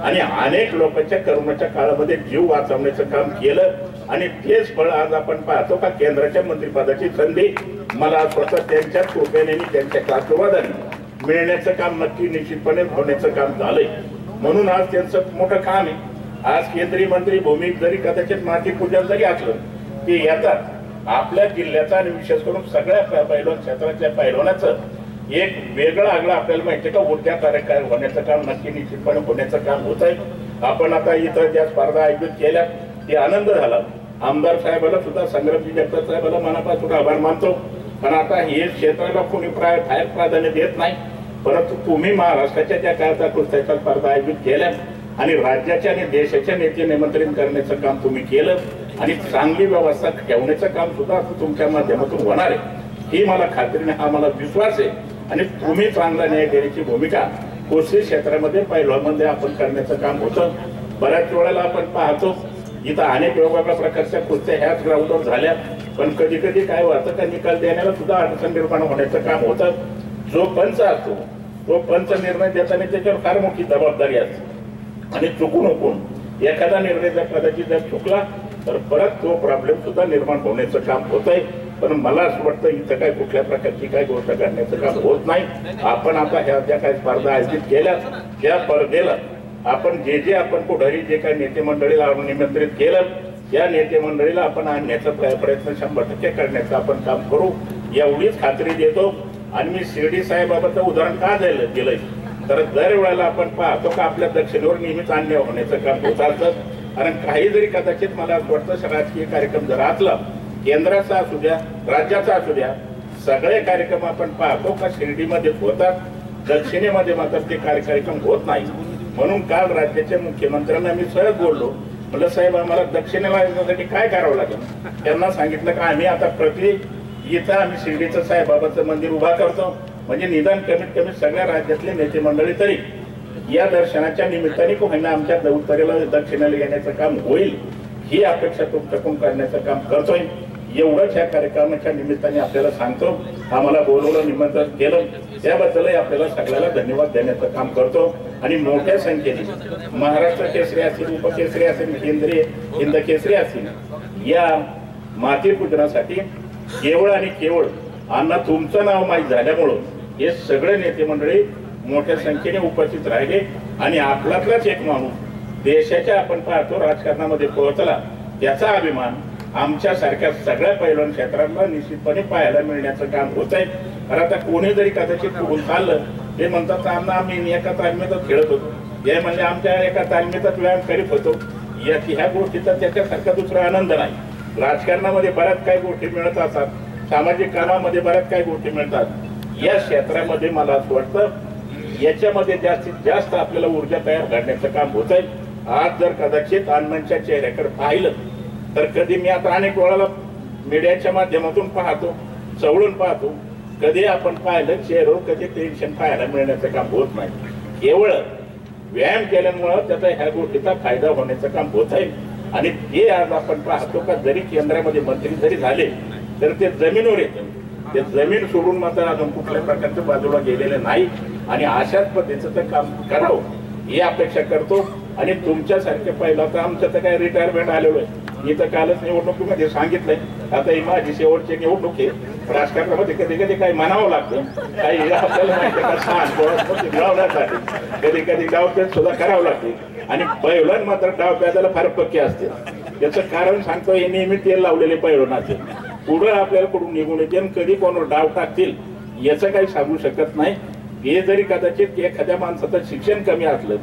S4: आणि अनेक लोकांच्या करोनाच्या काळामध्ये जीव वाचवण्याचं काम केलं आणि तेच फळ आज आपण पाहतो का केंद्राच्या मंत्रिपदाची संधी मला स्वतः त्यांच्या कृपेने त्यांच्या आशीर्वादाने मिळण्याचं काम नक्की निश्चितपणे होण्याचं काम झालंय. म्हणून आज त्यांचं मोठं काम आहे. आज केंद्रीय मंत्री भूमिक जरी कदाचित माती पूजन जरी असलं की येतात आपल्या जिल्ह्याचा आणि विशेष करून सगळ्या पैलवान क्षेत्रातल्या पैलवानाचं एक वेगळं आगळं आपल्याला माहिती का उद्या कार्यक्रम होण्याचं काम नक्की निश्चितपणे होण्याचं काम होत आहे. आपण आता इथं ज्या स्पर्धा आयोजित केल्या ते आनंद झाला. आमदार साहेबाला सुद्धा संग्रामजी जगताप साहेबाला मनापासून आभार मानतो. पण आता हे क्षेत्राला कोणी प्राधान्य देत नाही परंतु तुम्ही महाराष्ट्राच्या ज्या काळाचा कुस्त्याच्या स्पर्धा आयोजित केल्या आणि राज्याच्या आणि देशाच्या नेते निमंत्रित करण्याचं काम तुम्ही केलं आणि चांगली व्यवस्था ठेवण्याचं काम सुद्धा तुमच्या माध्यमातून होणार आहे ही मला खात्रीने हा मला विश्वास आहे. आणि तुम्ही चांगला न्याय देण्याची भूमिका कुस्ती क्षेत्रामध्ये पैलवानमध्ये आपण करण्याचं काम होतं. बऱ्याच वेळेला आपण पाहतो इथं अनेक वेगवेगळ्या प्रकारच्या कुस्त्या ह्याच ग्राउंडवर झाल्या पण कधी कधी काय होतं का निकाल देण्याला सुद्धा अडचण निर्माण होण्याचं काम होतं. जो पंच असतो तो पंच निर्णय देताना त्याच्यावर फार मोठी जबाबदारी असते आणि चुकून एखादा निर्णय जर कदाचित जर चुकला तर परत तो प्रॉब्लेम सुद्धा निर्माण होण्याचं काम होत आहे. पण मला असं वाटतं इथं काय कुठल्या प्रकारची काय गोष्ट करण्याचं काम होत नाही. आपण आता ह्या ज्या काही स्पर्धा आयोजित केल्या त्या स्पर्धेला आपण जे आपण पुढारी जे काही नेते मंडळीला निमंत्रित केलं या नेते मंडळीला आपण आणण्याचा प्रयत्न 100% करण्याचं आपण काम करू एवढीच खात्री देतो. आणि मी शिर्डी साहेबाबद्दल उदाहरण का दिलंय तर दरवेळेला आपण पाहतो का आपल्या दक्षिणेवर नेहमीच अन्याय होण्याचं काम होत असतं. कारण काही जरी कदाचित मला असं वाटतं राजकीय कार्यक्रम जर असला केंद्राचा असू द्या, राज्याचा असू द्या, सगळे कार्यक्रम आपण पाहतो का शिर्डीमध्ये होतात, दक्षिणेमध्ये मात्र ते कार्यक्रम होत नाही. म्हणून काल राज्याच्या मुख्यमंत्र्यांना मी सहज बोललो, म्हटलं साहेब आम्हाला दक्षिणेला येण्यासाठी काय करावं लागेल. त्यांना सांगितलं का आम्ही आता इथं आम्ही शिर्डीचं साईबाबाचं मंदिर उभा करतो, म्हणजे निदान कमीत कमी सगळ्या राज्यातले नेते मंडळी तरी या दर्शनाच्या निमित्ताने कोणाला आमच्या उत्तरेला दक्षिणेला येण्याचं काम होईल ही अपेक्षा तुमच्याकडून करण्याचं काम करतोय. एवढंच ह्या कार्यक्रमाच्या निमित्ताने आपल्याला सांगतो. आम्हाला बोलवलं, निमंत्रण केलं, त्याबद्दलही आपल्याला सगळ्याला धन्यवाद देण्याचं काम करतो. आणि मोठ्या संख्येने महाराष्ट्र केसरी असतील, उपकेसरी असेल, केंद्रीय हिंद केसरी असतील, या माती पूजनासाठी केवळ आणि केवळ अण्णा तुमचं नाव माहीत झाल्यामुळं हे सगळे नेते मंडळी मोठ्या संख्येने उपस्थित राहिले. आणि आपल्यातलाच एक माणूस देशाच्या आपण पाहतो राजकारणामध्ये पोहोचला, त्याचा अभिमान आमच्यासारख्या सगळ्या पैलवान क्षेत्राला निश्चितपणे पाहायला मिळण्याचं काम होत आहे. कारण आता कोणी जरी कदाचित पुढून चाललं ते म्हणतात आम्ही एका तालमीतच खेळत होतो, हे म्हणजे आमच्या एका तालमीतच व्यायाम करीत होतो. ह्या गोष्टीचा त्याच्यासारखा दुसरा आनंद नाही. राजकारणामध्ये बऱ्याच काही गोष्टी मिळत असतात, सामाजिक कामामध्ये बऱ्याच काही गोष्टी मिळतात. या क्षेत्रामध्ये मला असं वाटतं याच्यामध्ये जास्तीत जास्त आपल्याला ऊर्जा तयार करण्याचं काम होत आहे. आज जर कदाचित अण्णांच्या चेहऱ्याकडे पाहिलं तर कधी मी आता अनेक वेळाला मीडियाच्या माध्यमातून पाहतो, चवळून पाहतो, कधी आपण पाहिलं चेहऱ्यावर कधी टेन्शन पाहायला मिळण्याचं काम होत नाही. केवळ व्यायाम केल्यामुळं त्याचा ह्या गोष्टीचा फायदा होण्याचं काम होत आहे. आणि ते आज आपण पाहतो का जरी केंद्रामध्ये मंत्री जरी झाले तर ते जमिनीवर येतं, ते जमीन सोडून मात्र अजून कुठल्या प्रकारचं बाजूला गेलेलं नाही. आणि अशाच पद्धतीचं काम करावं ही अपेक्षा करतो. आणि तुमच्यासारखे पहिला तर आमचं तर काय रिटायरमेंट आलेलो आहे. मी तर कालच निवडणुकीमध्ये सांगितलंय, आता ही माझी शेवटची निवडणूक आहे. राजकारणामध्ये कधी कधी काही म्हणावं लागतं, काही आपल्याला माहिती का सांग मिळवण्यासाठी कधी कधी डावपेच सुद्धा करावं लागते. आणि पैलवान मात्र डावपेचाला फार पक्के असते. याचं कारण सांगतो, हे नेहमी तेल लावलेले पैलवानाचे पुढं आपल्याला कुठून निघून येते आणि कधी कोणावर डाव टाकतील याचं काही सांगू शकत नाही. हे जरी कदाचित एखाद्या माणसाचं शिक्षण कमी असलं,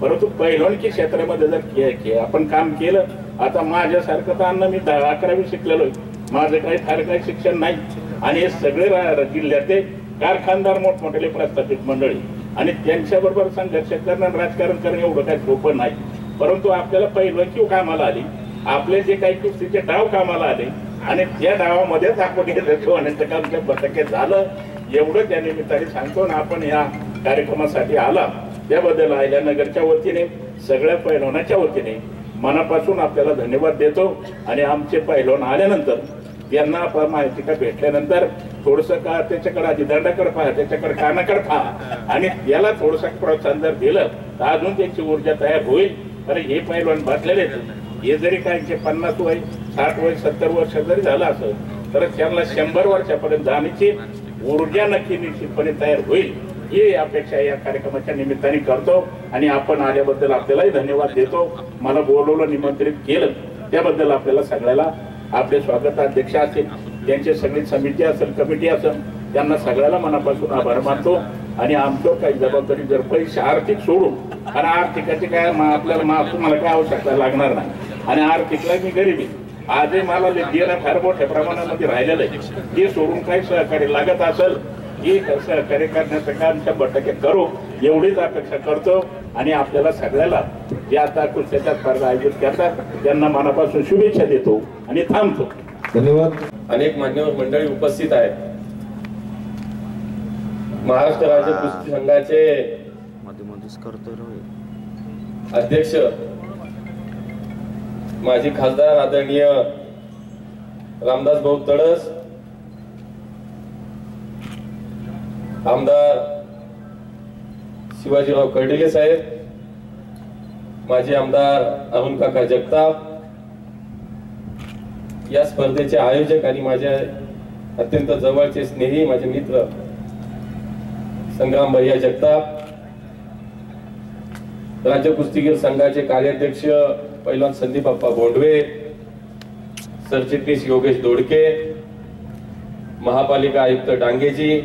S4: परंतु पैलवानकी क्षेत्रामध्ये जर आपण काम केलं, आता माझ्यासारखं तर अन्न मी 10-11वी शिकलेलो आहे, माझं काही शिक्षण नाही. आणि हे सगळे जिल्ह्यातले कारखानदार मोठमोठे प्रस्थापित मंडळी आणि त्यांच्याबरोबर संघर्ष करणं, राजकारण करणं एवढं काही सोपं नाही. परंतु आपल्याला पैलवानकी कामाला आली, आपले जे काही कुस्तीचे डाव कामाला आले आणि त्या डावामध्येच आपण हे होण्याचं काम त्या बटके झालं, एवढं त्या निमित्ताने सांगतो. ना आपण या कार्यक्रमासाठी आला त्याबद्दल अहिल्यानगरच्या वतीने सगळ्या पैलवानाच्या वतीने मनापासून आपल्याला धन्यवाद देतो. आणि आमचे पैलवान आल्यानंतर त्यांना आपण माहिती का भेटल्यानंतर थोडंसं का त्याच्याकडे आधी दंडाकडे पहा, त्याच्याकडे कानाकडे पहा आणि याला थोडंसं प्रोत्साहन जर दिलं तर अजून त्यांची ऊर्जा तयार होईल. कारण हे पैलवान बसलेले हे जरी काय 50 वय 60 वय 70 वर्ष जरी झालं असेल तर त्यांना 100 वर्षापर्यंत जाण्याची ऊर्जा नक्की निश्चितपणे तयार होईल ही अपेक्षा या कार्यक्रमाच्या निमित्ताने करतो. आणि आपण आल्याबद्दल आपल्यालाही धन्यवाद देतो. मला बोलवलं, निमंत्रित केलं त्याबद्दल आपल्याला सगळ्याला आपले स्वागताध्यक्ष असतील, त्यांची सगळी समिती असेल, कमिटी असेल, त्यांना सगळ्याला मनापासून आभार मानतो. आणि आमचं काही जबाबदारी जर पैसे आर्थिक सोडून, आणि आर्थिकाची काय आपल्याला तुम्हाला काय आवश्यकता लागणार नाही. आणि आर्थिकला मी गरिबी आजही मला देणं फार मोठ्या प्रमाणामध्ये राहिलेलं आहे. ते सोडून काही सहकार्य लागत असेल ही सहकार्य करण्याचं काम 100% करू एवढीच अपेक्षा करतो. आणि आपल्याला सगळ्याला जे आता कुस्त्याच्या स्पर्धा आयोजित करतात त्यांना मनापासून शुभेच्छा देतो आणि थांबतो.
S5: धन्यवाद. अनेक मान्यवर मंडळी उपस्थित आहेत. महाराष्ट्र राज्य कुस्ती संघाचे अध्यक्ष माजी खासदार आदरणीय रामदास भाऊ तडस, आमदार शिवाजीराव कर्डिले साहेब, माजी आमदार अरुण काका जगताप, या स्पर्धेचे आयोजक आणि माझे अत्यंत जवळचे स्नेही माझे मित्र संग्राम भैया जगताप, राज्य कुस्तीगीर संघाचे कार्याध्यक्ष पैलवान संदीप अप्पा बोंडवे, सरचिटणीस योगेश दोडके, महापालिका आयुक्त डांगेजी,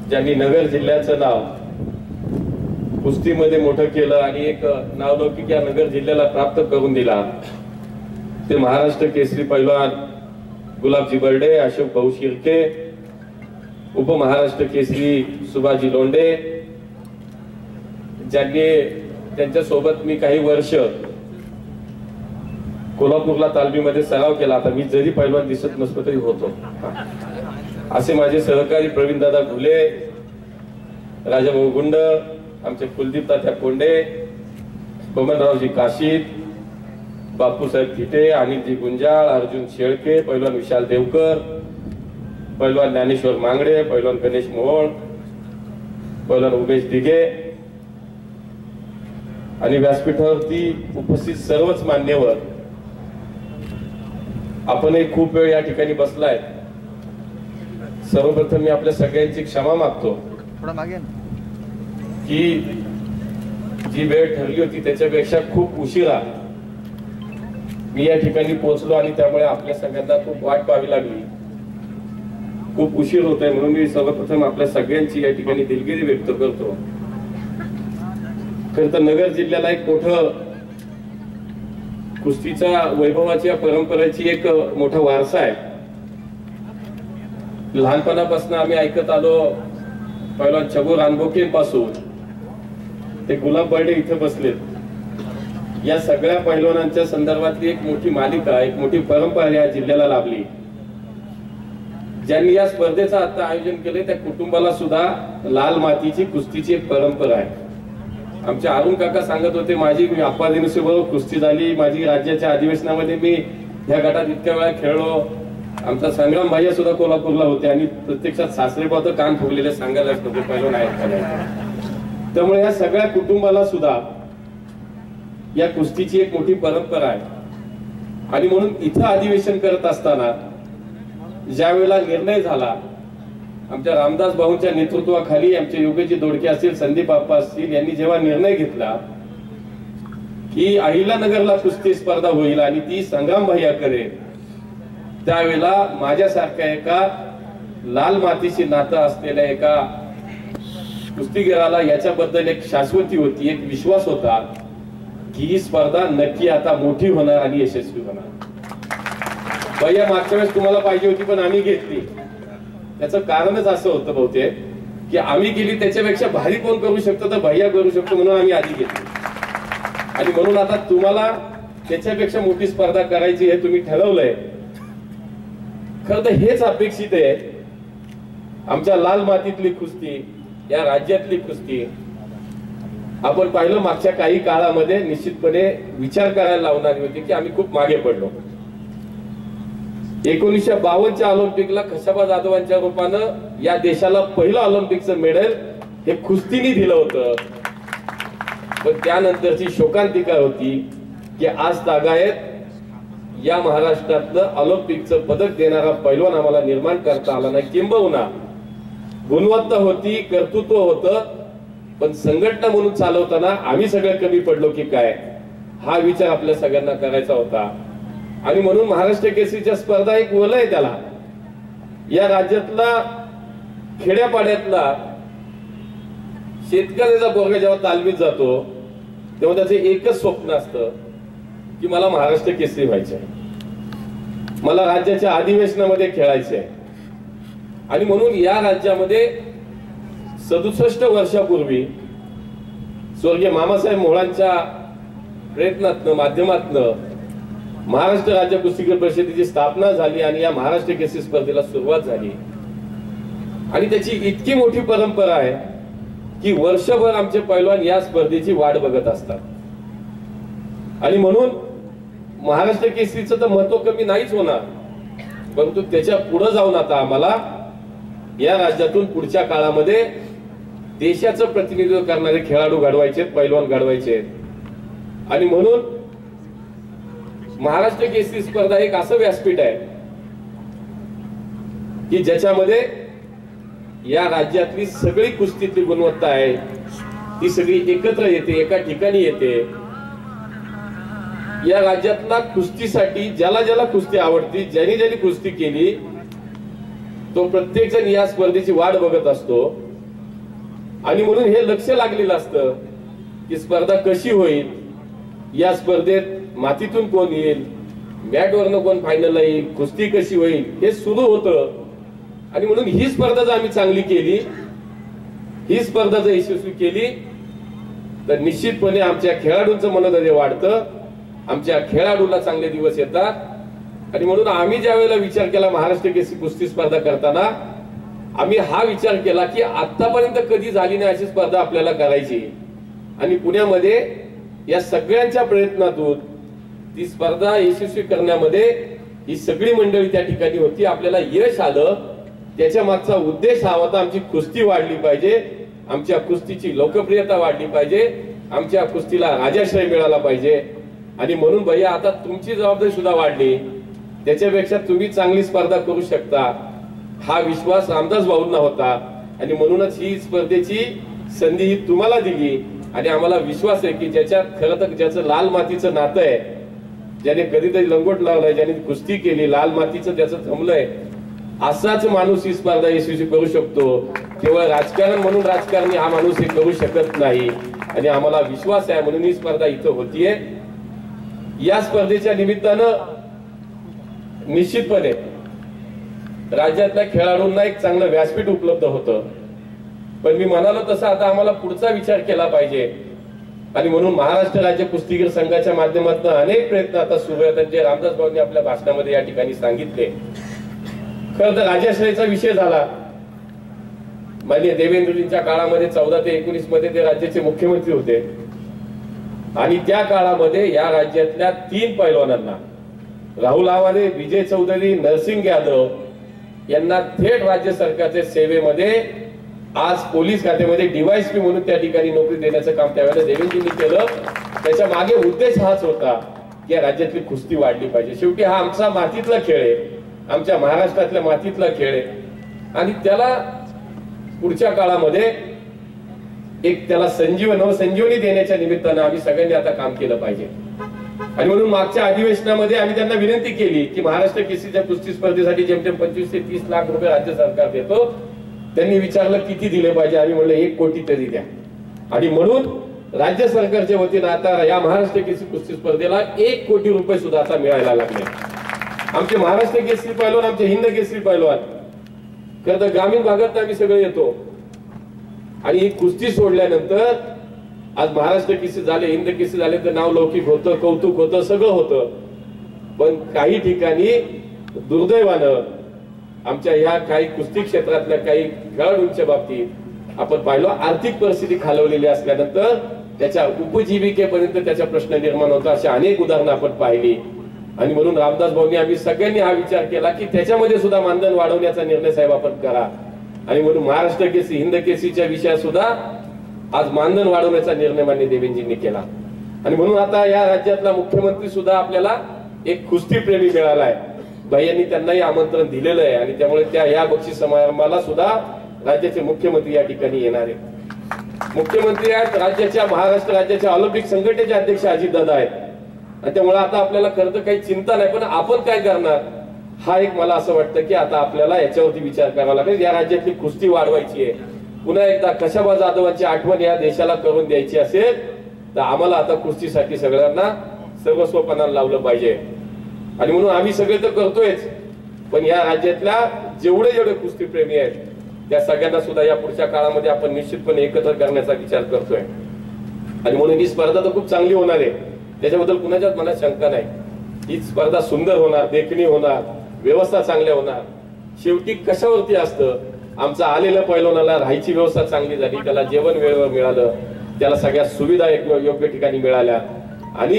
S5: ज्यांनी नगर जिल्ह्याचं नाव कुस्तीमध्ये मोठं केलं आणि एक नावलौकिक या नगर जिल्ह्याला प्राप्त करून दिला, ते महाराष्ट्र केसरी पैलवान गुलाबजी बर्डे, अशोक भाऊ शिर्के, उपमहाराष्ट्र केसरी सुभाजी लोंढे, ज्यांनी त्यांच्या सोबत मी काही वर्ष कोल्हापूरला तालमीमध्ये सराव केला. आता मी जरी पैलवान दिसत नसतो तरी होतो. असे माझे सहकारी प्रवीणदादा घुले, राजाभाऊ गुंड, आमचे कुलदीप तात्या कोंडे, बमनरावजी काशीद, बापूसाहेब थिटे, अनिलजी गुंजाळ, अर्जुन शेळके, पैलवान विशाल देवकर, पैलवान ज्ञानेश्वर मांगडे, पैलवान गणेश मोहोळ, पैलवान उमेश दिघे आणि व्यासपीठावरती उपस्थित सर्वच मान्यवर, आपणही खूप वेळ या ठिकाणी बसलाय. सर्वप्रथम मी आपल्या सगळ्यांची क्षमा मागतो की जी वेळ ठरली होती त्याच्यापेक्षा खूप उशिरा मी या ठिकाणी पोहोचलो आणि त्यामुळे आपल्या सगळ्यांना खूप वाट पाहावी लागली. खूप उशीर होत आहे म्हणून मी सर्वप्रथम आपल्या सगळ्यांची या ठिकाणी दिलगिरी व्यक्त करतो. खरं तर नगर जिल्ह्याला एक मोठं कुस्तीच्या वैभवाच्या परंपरेची एक मोठा वारसा आहे. लहानपणापासून आम्ही ऐकत आलो, पहिला छगू रानबोकेंपासून ते गुलाब बर्डे इथे बसलेत, या सगळ्या पैलवानांच्या संदर्भातली एक मोठी मालिका, एक मोठी परंपरा या जिल्ह्याला लाभली. ज्यांनी या स्पर्धेचं आता आयोजन केले त्या कुटुंबाला सुद्धा लाल मातीची कुस्तीची एक परंपरा आहे. आमचे अरुण काका सांगत होते, माझी बरोबर कुस्ती झाली, माझी राज्याच्या अधिवेशनामध्ये मी ह्या गटात इतक्या वेळा खेळलो. आमचा संग्राम भैया सुद्धा कोल्हापूरला होते आणि प्रत्यक्षात सासरे भाऊ तर कान फुगलेले सांगायलाच नको पैलवान आहेत का. त्यामुळे या सगळ्या कुटुंबाला सुद्धा या कुस्तीची एक मोठी परंपरा आहे. आणि म्हणून इथं अधिवेशन करत असताना ज्या वेळेला निर्णय झाला, आमच्या रामदास भाऊंच्या नेतृत्वाखाली आमचे योगेजी दोडके असतील, संदीप आप्पा असतील, यांनी जेव्हा निर्णय घेतला की अहिल्यानगरला कुस्ती स्पर्धा होईल आणि ती संग्राम भैया करेल, त्यावेळेला माझ्यासारख्या एका लाल मातीशी नातं असलेल्या एका कुस्तीगीराला याच्याबद्दल एक शाश्वती होती, एक विश्वास होता की ही स्पर्धा नक्की आता मोठी होणार आणि यशस्वी होणार. भैया मागच्या वेळेस तुम्हाला पाहिजे होती पण आम्ही घेतली. त्याचं कारणच असं होतं बहुतेक की आम्ही गेली त्याच्यापेक्षा भारी कोण करू शकतो तर भैया करू शकतो म्हणून आम्ही आधी घेतली. आणि म्हणून आता तुम्हाला त्याच्यापेक्षा मोठी स्पर्धा करायची हे तुम्ही ठरवलंय. खरं तर हेच अपेक्षित आहे. आमच्या लाल मातीतली कुस्ती, या राज्यातली कुस्ती आपण पाहिलं मागच्या काही काळामध्ये निश्चितपणे विचार करायला लावणारी होती की आम्ही खूप मागे पडलो. 1952च्या ऑलिम्पिकला खशाबा जाधवांच्या रूपानं या देशाला पहिलं ऑलिम्पिकचं मेडल हे कुस्तीने दिलं होतं. पण त्यानंतरची शोकांतिका होती की आज तागायत या महाराष्ट्रातलं ऑलिम्पिकचं पदक देणारा पैलवान आम्हाला निर्माण करता आला नाही. किंबहुना गुणवत्ता होती, कर्तृत्व होतं, पण संघटना म्हणून चालवताना आम्ही सगळे कमी पडलो की काय, हा विचार आपल्या सगळ्यांना करायचा होता. आणि म्हणून महाराष्ट्र केसरीच्या स्पर्धा एक वलय आहे त्याला. या राज्यातला खेड्यापाड्यातला शेतकऱ्याचा पोरगा जेव्हा तालमीत जातो तेव्हा त्याचे एकच स्वप्न असतं की मला महाराष्ट्र केसरी व्हायचंय, मला राज्याच्या अधिवेशनामध्ये खेळायचंय. आणि म्हणून या राज्यामध्ये 67 वर्षापूर्वी स्वर्गीय मामासाहेब मोहोळांच्या प्रयत्नातनं, माध्यमातनं महाराष्ट्र राज्य कुस्तीगीर परिषदेची स्थापना झाली आणि या महाराष्ट्र केसरी स्पर्धेला सुरुवात झाली. आणि त्याची इतकी मोठी परंपरा आहे की वर्षभर आमचे पैलवान या स्पर्धेची वाट बघत असतात. आणि म्हणून महाराष्ट्र केसरीचं तर महत्व कमी नाहीच होणार, परंतु त्याच्या पुढे जाऊन आता आम्हाला या राज्यातून पुढच्या काळामध्ये देशाचं प्रतिनिधित्व करणारे खेळाडू घडवायचे, पैलवान घडवायचे. आणि म्हणून महाराष्ट्र केसरी स्पर्धा एक असं व्यासपीठ आहे की ज्याच्यामध्ये या राज्यातली सगळी कुस्तीतली गुणवत्ता आहे ती सगळी एकत्र येते, एका ठिकाणी येते. या राज्यातला कुस्तीसाठी ज्याला ज्याला कुस्ती आवडती, ज्यांनी ज्यांनी कुस्ती केली तो प्रत्येक जण या स्पर्धेची वाट बघत असतो. आणि म्हणून हे लक्ष लागलेलं असतं की स्पर्धा कशी होईल, या स्पर्धेत मातीतून कोण येईल, मॅटवरनं कोण फायनल येईल, कुस्ती कशी होईल हे सुरू होतं. आणि म्हणून ही स्पर्धा जर आम्ही चांगली केली, ही स्पर्धा जर यशस्वी केली तर निश्चितपणे आमच्या खेळाडूंचं मनोधैर्य वाढतं, आमच्या खेळाडूला चांगले दिवस येतात. आणि म्हणून आम्ही ज्या वेळेला विचार केला महाराष्ट्र केसरी कुस्ती स्पर्धा करताना, आम्ही हा विचार केला की आतापर्यंत कधी झाली नाही अशी स्पर्धा आपल्याला करायची. आणि पुण्यामध्ये या सगळ्यांच्या प्रयत्नातून ती स्पर्धा यशस्वी करण्यामध्ये ही सगळी मंडळी त्या ठिकाणी होती. आपल्याला यश आलं, त्याच्या मागचा उद्देश हा होता आमची कुस्ती वाढली पाहिजे, आमच्या कुस्तीची लोकप्रियता वाढली पाहिजे, आमच्या कुस्तीला राजाश्रय मिळाला पाहिजे. आणि म्हणून भैया आता तुमची जबाबदारी सुद्धा वाढली, त्याच्यापेक्षा तुम्ही चांगली स्पर्धा करू शकता हा विश्वास रामदास भाऊंना होता. आणि म्हणूनच ही स्पर्धेची संधी ही तुम्हाला दिली. आणि आम्हाला विश्वास आहे की ज्याच्यात खरं तर ज्याचं लाल मातीचं नातं आहे, ज्याने कधीतरी लंगोट लावलाय, ज्याने कुस्ती केली, लाल मातीचं त्याचं जमलंय, असाच माणूस ही स्पर्धा यशस्वी करू शकतो. केवळ राजकारण म्हणून राजकारणी हा माणूस हे करू शकत नाही. आणि आम्हाला विश्वास आहे म्हणून ही स्पर्धा इथं होतीये. या स्पर्धेच्या निमित्तानं निश्चितपणे राज्यातल्या खेळाडूंना एक चांगलं व्यासपीठ उपलब्ध होतं. पण मी म्हणालो तसं आता आम्हाला पुढचा विचार केला पाहिजे. आणि म्हणून महाराष्ट्र राज्य कुस्तीगीर संघाच्या माध्यमातून अनेक प्रयत्न आता सुरू आहेत, जे रामदास भाऊंनी आपल्या भाषणामध्ये या ठिकाणी सांगितले. खरं तर राजाश्रयचा विषय झाला. माननीय देवेंद्रजींच्या काळामध्ये 14 ते 19 मध्ये ते राज्याचे मुख्यमंत्री होते. आणि त्या काळामध्ये या राज्यातल्या 3 पैलवानांना, राहुल आवारे, विजय चौधरी, नरसिंग यादव यांना थेट राज्य सरकारच्या सेवेमध्ये आज पोलीस खात्यामध्ये डीवायएसपी म्हणून त्या ठिकाणी नोकरी देण्याचं काम त्यावेळेला देवेंद्रजींनी केलं. त्याच्या मागे उद्देश हाच होता की या राज्यातली कुस्ती वाढली पाहिजे. शेवटी हा आमचा मातीतला खेळ आहे, आमच्या महाराष्ट्रातल्या मातीतला खेळ आहे. आणि त्याला पुढच्या काळामध्ये एक त्याला नवसंजीवनी देण्याच्या निमित्तानं आम्ही सगळ्यांनी आता काम केलं पाहिजे. आणि म्हणून मागच्या अधिवेशनामध्ये आम्ही त्यांना विनंती केली की महाराष्ट्र केसरीच्या कुस्ती स्पर्धेसाठी जेमतेम 25 ते 30 लाख रुपये राज्य सरकार देतो. त्यांनी विचारलं किती दिले पाहिजे, आम्ही म्हणलं 1 कोटी तरी द्या. आणि म्हणून राज्य सरकारच्या वतीनं आता या महाराष्ट्र केसरी कुस्ती स्पर्धेला 1 कोटी रुपये सुद्धा आता मिळायला लागले. आमचे महाराष्ट्र केसरी पैलवान, आमचे हिंद केसरी पैलवान, खरं तर ग्रामीण भागात आम्ही सगळे येतो. आणि ही कुस्ती सोडल्यानंतर आज महाराष्ट्र केसरी झाले, हिंद केसरी झाले तर नाव लौकिक होतं, कौतुक होतं, सगळं होतं. पण काही ठिकाणी दुर्दैवानं आमच्या या काही कुस्ती क्षेत्रातल्या काही खेळाडूंच्या बाबतीत आपण पाहिलं, आर्थिक परिस्थिती खालवलेली असल्यानंतर त्याच्या उपजीविकेपर्यंत त्याचा प्रश्न निर्माण होता. अशा अनेक उदाहरणं आपण पाहिली. आणि म्हणून रामदास भाऊंनी आम्ही सगळ्यांनी हा विचार केला की त्याच्यामध्ये सुद्धा मानधन वाढवण्याचा निर्णय साहेब आपण करा. आणि म्हणून महाराष्ट्र केसरी, हिंद केसरीच्या विषयात सुद्धा आज मानधन वाढवण्याचा निर्णय माननीय देवेंद्रजींनी केला. आणि म्हणून आता या राज्यातला मुख्यमंत्री सुद्धा आपल्याला एक कुस्ती प्रेमी मिळाला आहे. भाईंनी त्यांनाही आमंत्रण दिलेलं आहे. आणि त्यामुळे त्या या बक्षीस समारंभाला सुद्धा राज्याचे मुख्यमंत्री या ठिकाणी येणार आहेत. मुख्यमंत्री आहेत राज्याच्या, महाराष्ट्र राज्याच्या ऑलिम्पिक संघटनेचे अध्यक्ष अजितदादा आहेत. आणि त्यामुळे आता आपल्याला खरं तर काही चिंता नाही, पण आपण काय करणार हा एक मला असं वाटतं की आता आपल्याला याच्यावरती विचार करावा लागेल. या राज्यातली कुस्ती वाढवायची आहे. पुन्हा एकदा कशाबा जाधवांची आठवण या देशाला करून द्यायची असेल तर आम्हाला आता कुस्तीसाठी सगळ्यांना सर्वस्वपणाला लावलं पाहिजे. आणि म्हणून आम्ही सगळे तर करतोयच, पण या राज्यातल्या जेवढे कुस्ती प्रेमी आहेत त्या सगळ्यांना सुद्धा या पुढच्या काळामध्ये आपण निश्चितपणे एकत्र करण्याचा विचार करतोय. आणि म्हणून ही स्पर्धा तर खूप चांगली होणार आहे, त्याच्याबद्दल कुणाच्याच मनात शंका नाही. ही स्पर्धा सुंदर होणार, देखणी होणार, व्यवस्था चांगल्या होणार. शेवटी कशावरती असतं, आमचा आलेल्या पैलवानाला राहायची व्यवस्था चांगली झाली, त्याला जेवण वेळेवर मिळालं, त्याला सगळ्या सुविधा योग्य ठिकाणी मिळाल्या. आणि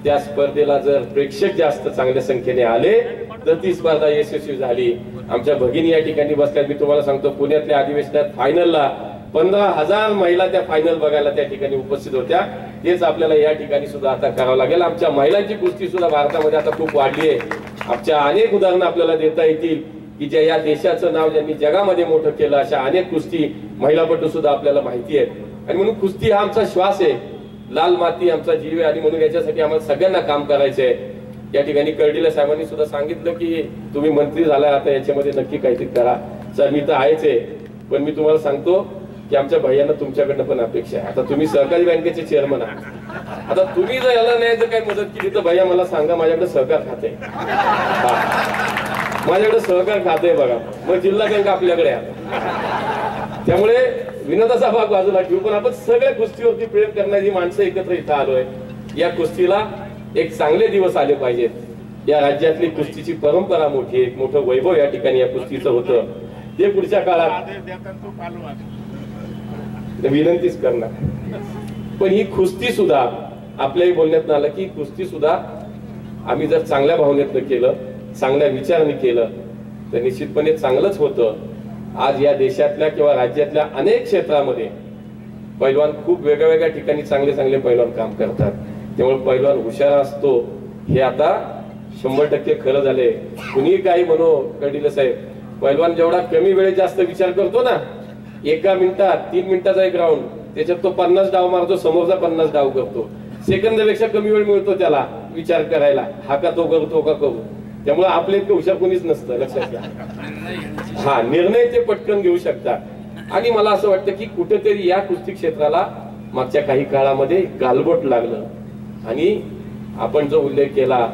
S5: त्या स्पर्धेला जर प्रेक्षक जास्त चांगल्या संख्येने आले तर ती स्पर्धा यशस्वी झाली. आमच्या भगिनी या ठिकाणी बसल्यात. मी तुम्हाला सांगतो पुण्यातल्या अधिवेशनात फायनलला 15,000 महिला त्या फायनल बघायला त्या ठिकाणी उपस्थित होत्या. तेच आपल्याला या ठिकाणी सुद्धा आता करावं लागेल. आमच्या महिलांची कुस्ती सुद्धा भारतामध्ये आता खूप वाढली आहे. आमच्या अनेक उदाहरणं आपल्याला देता येतील की ज्या या देशाचं नाव ज्यांनी जगामध्ये मोठं केलं, अशा अनेक कुस्ती महिलापटू सुद्धा आपल्याला माहिती आहेत. आणि म्हणून कुस्ती हा आमचा श्वास आहे, लाल माती आमचा जीव आहे. आणि म्हणून याच्यासाठी आम्हाला सगळ्यांना काम करायचंय. या ठिकाणी कर्डिले साहेबांनी सुद्धा सांगितलं की तुम्ही मंत्री झालाय, आता याच्यामध्ये नक्की काहीतरी करा. सर मी तर आहेच आहे, पण मी तुम्हाला सांगतो की आमच्या भैयांना तुमच्याकडनं पण अपेक्षा आहे. आता तुम्ही सहकारी बँकेचे चेअरमन आहात, आता तुम्ही जर याला नाही जर काही मदत केली तर भैया मला सांगा, माझ्याकडे सहकार खाते, माझ्याकडे सहकार खाते बघा, मग जिल्हा बँक आपल्याकडे आहे. त्यामुळे विनोदाचा भाग बाजूला ठेवू, पण आपण सगळ्या कुस्तीवरती प्रेम करणारी माणसं एकत्र इथं आलोय. या कुस्तीला एक चांगले दिवस आले पाहिजेत. या राज्यातली कुस्तीची परंपरा मोठी, एक मोठं वैभव या ठिकाणी या कुस्तीचं होतं, ते पुढच्या काळात विनंतीच करणार. पण ही कुस्ती सुद्धा आपल्याही बोलण्यात आलं की कुस्ती सुद्धा आम्ही जर चांगल्या भावनेतनं केलं, चांगल्या विचाराने केलं तर निश्चितपणे चांगलंच होतं. आज या देशातल्या किंवा राज्यातल्या अनेक क्षेत्रामध्ये पैलवान खूप वेगळ्या ठिकाणी चांगले चांगले पैलवान काम करतात. त्यामुळे पैलवान हुशार असतो हे आता 100% खरं झाले. कुणीही काही म्हणो कडिले साहेब, पैलवान जेवढा कमी वेळेत जास्त विचार करतो ना, 1 मिनिटात 3 मिनिटाचा एक राऊंड, त्याच्यात तो 50 डाव मारतो, समोरचा 50 डाव करतो. सेकंदापेक्षा कमी वेळ मिळतो त्याला विचार करायला, हा का तो करू तो का करू. त्यामुळे आपले इतकं हुशार कोणीच नसतं, लक्षात घ्या. हा निर्णय ते पटकन घेऊ शकतात. आणि मला असं वाटतं की कुठेतरी या कुस्ती क्षेत्राला मागच्या काही काळामध्ये गालबोट लागलं आणि आपण जो उल्लेख केला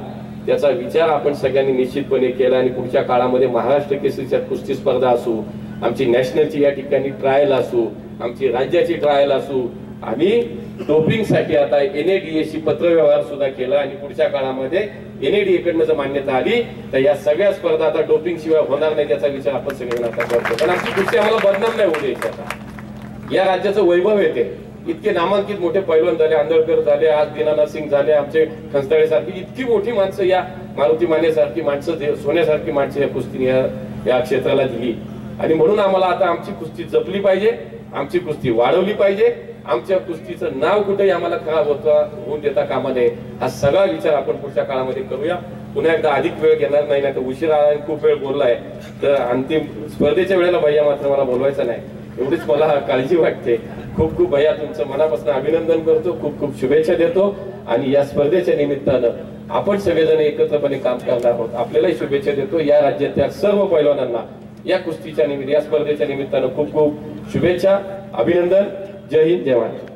S5: त्याचा विचार आपण सगळ्यांनी निश्चितपणे केला. आणि पुढच्या काळामध्ये महाराष्ट्र केसरीच्या कुस्ती स्पर्धा असू, आमची नॅशनलची या ठिकाणी ट्रायल असू, आमची राज्याची ट्रायल असू, आम्ही डोपिंगसाठी आता NADA शी पत्रव्यवहार सुद्धा केला. आणि पुढच्या काळामध्ये NADA कडनं जर मान्यता आली तर या सगळ्या स्पर्धा आता डोपिंग शिवाय होणार नाही, त्याचा विचार आपण सगळ्यांना आता करतो. पण आमची कुस्ती आम्हाला बदनाम नाही होऊ द्यायची. आता या राज्याचं वैभव येते, इतके नामांकित मोठे पैलवान झाले, आंदळकर झाले, आज दीनानाथ सिंग झाले, आमचे खंस्ताळे सारखी इतकी मोठी माणसं, या मारुती माने सारखी माणसं, सोन्यासारखी माणसं या कुस्तीने या क्षेत्राला दिली. आणि म्हणून आम्हाला आता आमची कुस्ती जपली पाहिजे, आमची कुस्ती वाढवली पाहिजे, आमच्या कुस्तीचं नाव कुठेही आम्हाला खराब होऊन देता कामा नये. हा सगळा विचार आपण पुढच्या काळामध्ये करूया. पुन्हा एकदा अधिक वेळ घेणार नाही, तर उशिरा खूप वेळ बोललाय, तर अंतिम स्पर्धेच्या वेळेला भैया मात्र मला बोलवायचं नाही, एवढीच मला काळजी वाटते. खूप खूप भैया तुमचं मनापासून अभिनंदन करतो, खूप खूप शुभेच्छा देतो. आणि या स्पर्धेच्या निमित्तानं आपण सगळेजण एकत्रपणे काम करणार आहोत, आपल्यालाही शुभेच्छा देतो. या राज्यातल्या सर्व पैलवानांना या कुस्तीच्या निमित्त, या स्पर्धेच्या निमित्तानं खूप खूप शुभेच्छा, अभिनंदन. जय हिंद, जय महाराष्ट्र.